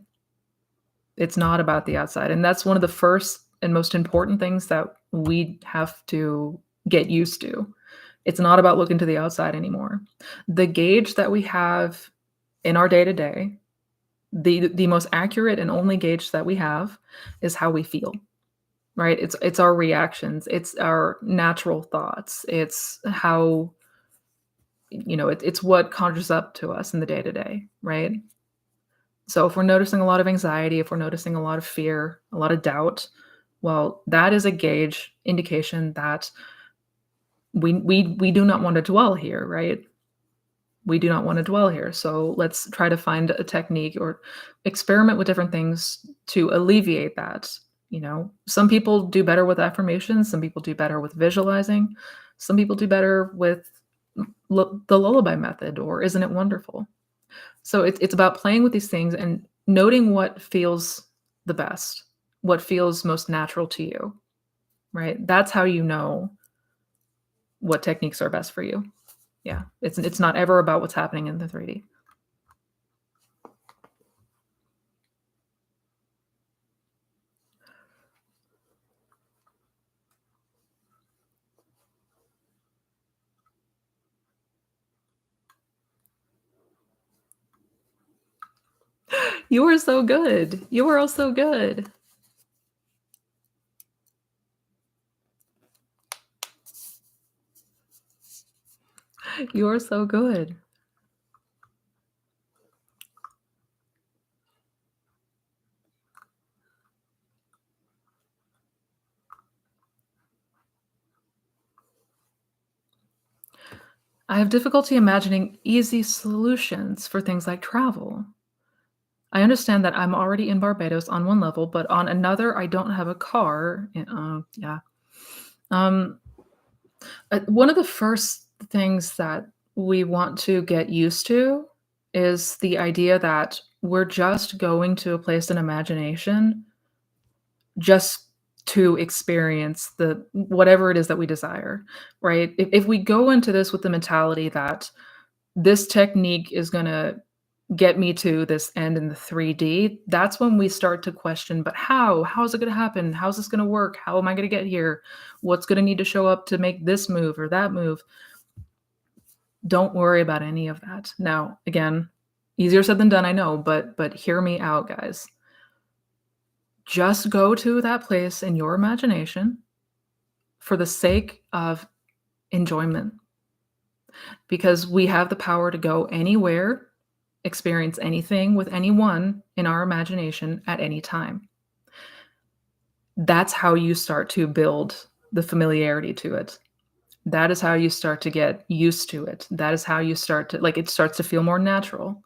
It's not about the outside. And that's one of the first and most important things that we have to get used to. It's not about looking to the outside anymore. The gauge that we have in our day to day, the most accurate and only gauge that we have is how we feel, right? It's our reactions, it's our natural thoughts, it's how it's what conjures up to us in the day to day, right? So if we're noticing a lot of anxiety, if we're noticing a lot of fear, a lot of doubt, well, that is a gauge indication that we do not want to dwell here, right? We do not want to dwell here. So let's try to find a technique or experiment with different things to alleviate that. Some people do better with affirmations, some people do better with visualizing, some people do better with the lullaby method or isn't it wonderful? So it's about playing with these things and noting what feels the best, what feels most natural to you, right? That's how you know what techniques are best for you. Yeah, it's not ever about what's happening in the 3D. You are so good. You are all so good. You are so good. I have difficulty imagining easy solutions for things like travel. I understand that I'm already in Barbados on one level, but on another, I don't have a car. Yeah. Um, One of the first things that we want to get used to is the idea that we're just going to a place in imagination just to experience the whatever it is that we desire, right? If we go into this with the mentality that this technique is gonna get me to this end in the 3D, that's when we start to question, but how? How is it gonna happen? How's this gonna work? How am I gonna get here? What's gonna need to show up to make this move or that move? Don't worry about any of that. Now, again, easier said than done, I know, but hear me out, guys. Just go to that place in your imagination for the sake of enjoyment because we have the power to go anywhere, experience anything with anyone in our imagination at any time. That's how you start to build the familiarity to it. That is how you start to get used to it. That is how you start to like, it starts to feel more natural,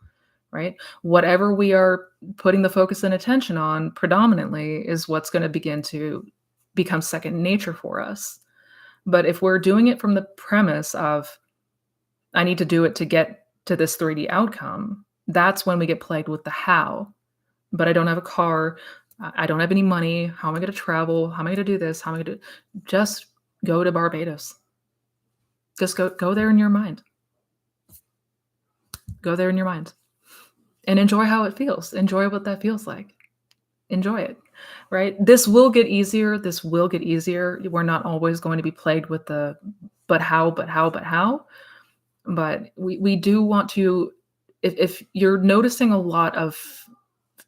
right? Whatever we are putting the focus and attention on predominantly is what's going to begin to become second nature for us. But if we're doing it from the premise of, I need to do it to get to this 3D outcome, that's when we get plagued with the how. But I don't have a car. I don't have any money. How am I going to travel? How am I going to do this? How am I going to just go to Barbados? Just go there in your mind. Go there in your mind and enjoy how it feels. Enjoy what that feels like. Enjoy it, right? This will get easier. This will get easier. We're not always going to be plagued with the but how, but how, but how. But we do want to, if you're noticing a lot of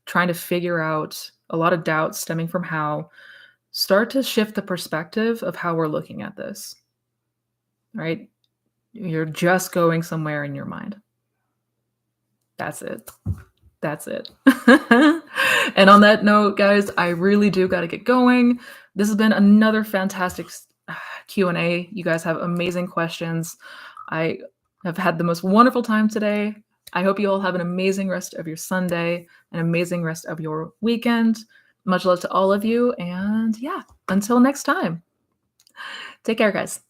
trying to figure out a lot of doubts stemming from how, start to shift the perspective of how we're looking at this, right? You're just going somewhere in your mind. That's it. That's it. And on that note, guys, I really do got to get going. This has been another fantastic Q&A. You guys have amazing questions. I have had the most wonderful time today. I hope you all have an amazing rest of your Sunday, an amazing rest of your weekend. Much love to all of you. And yeah, until next time, take care, guys.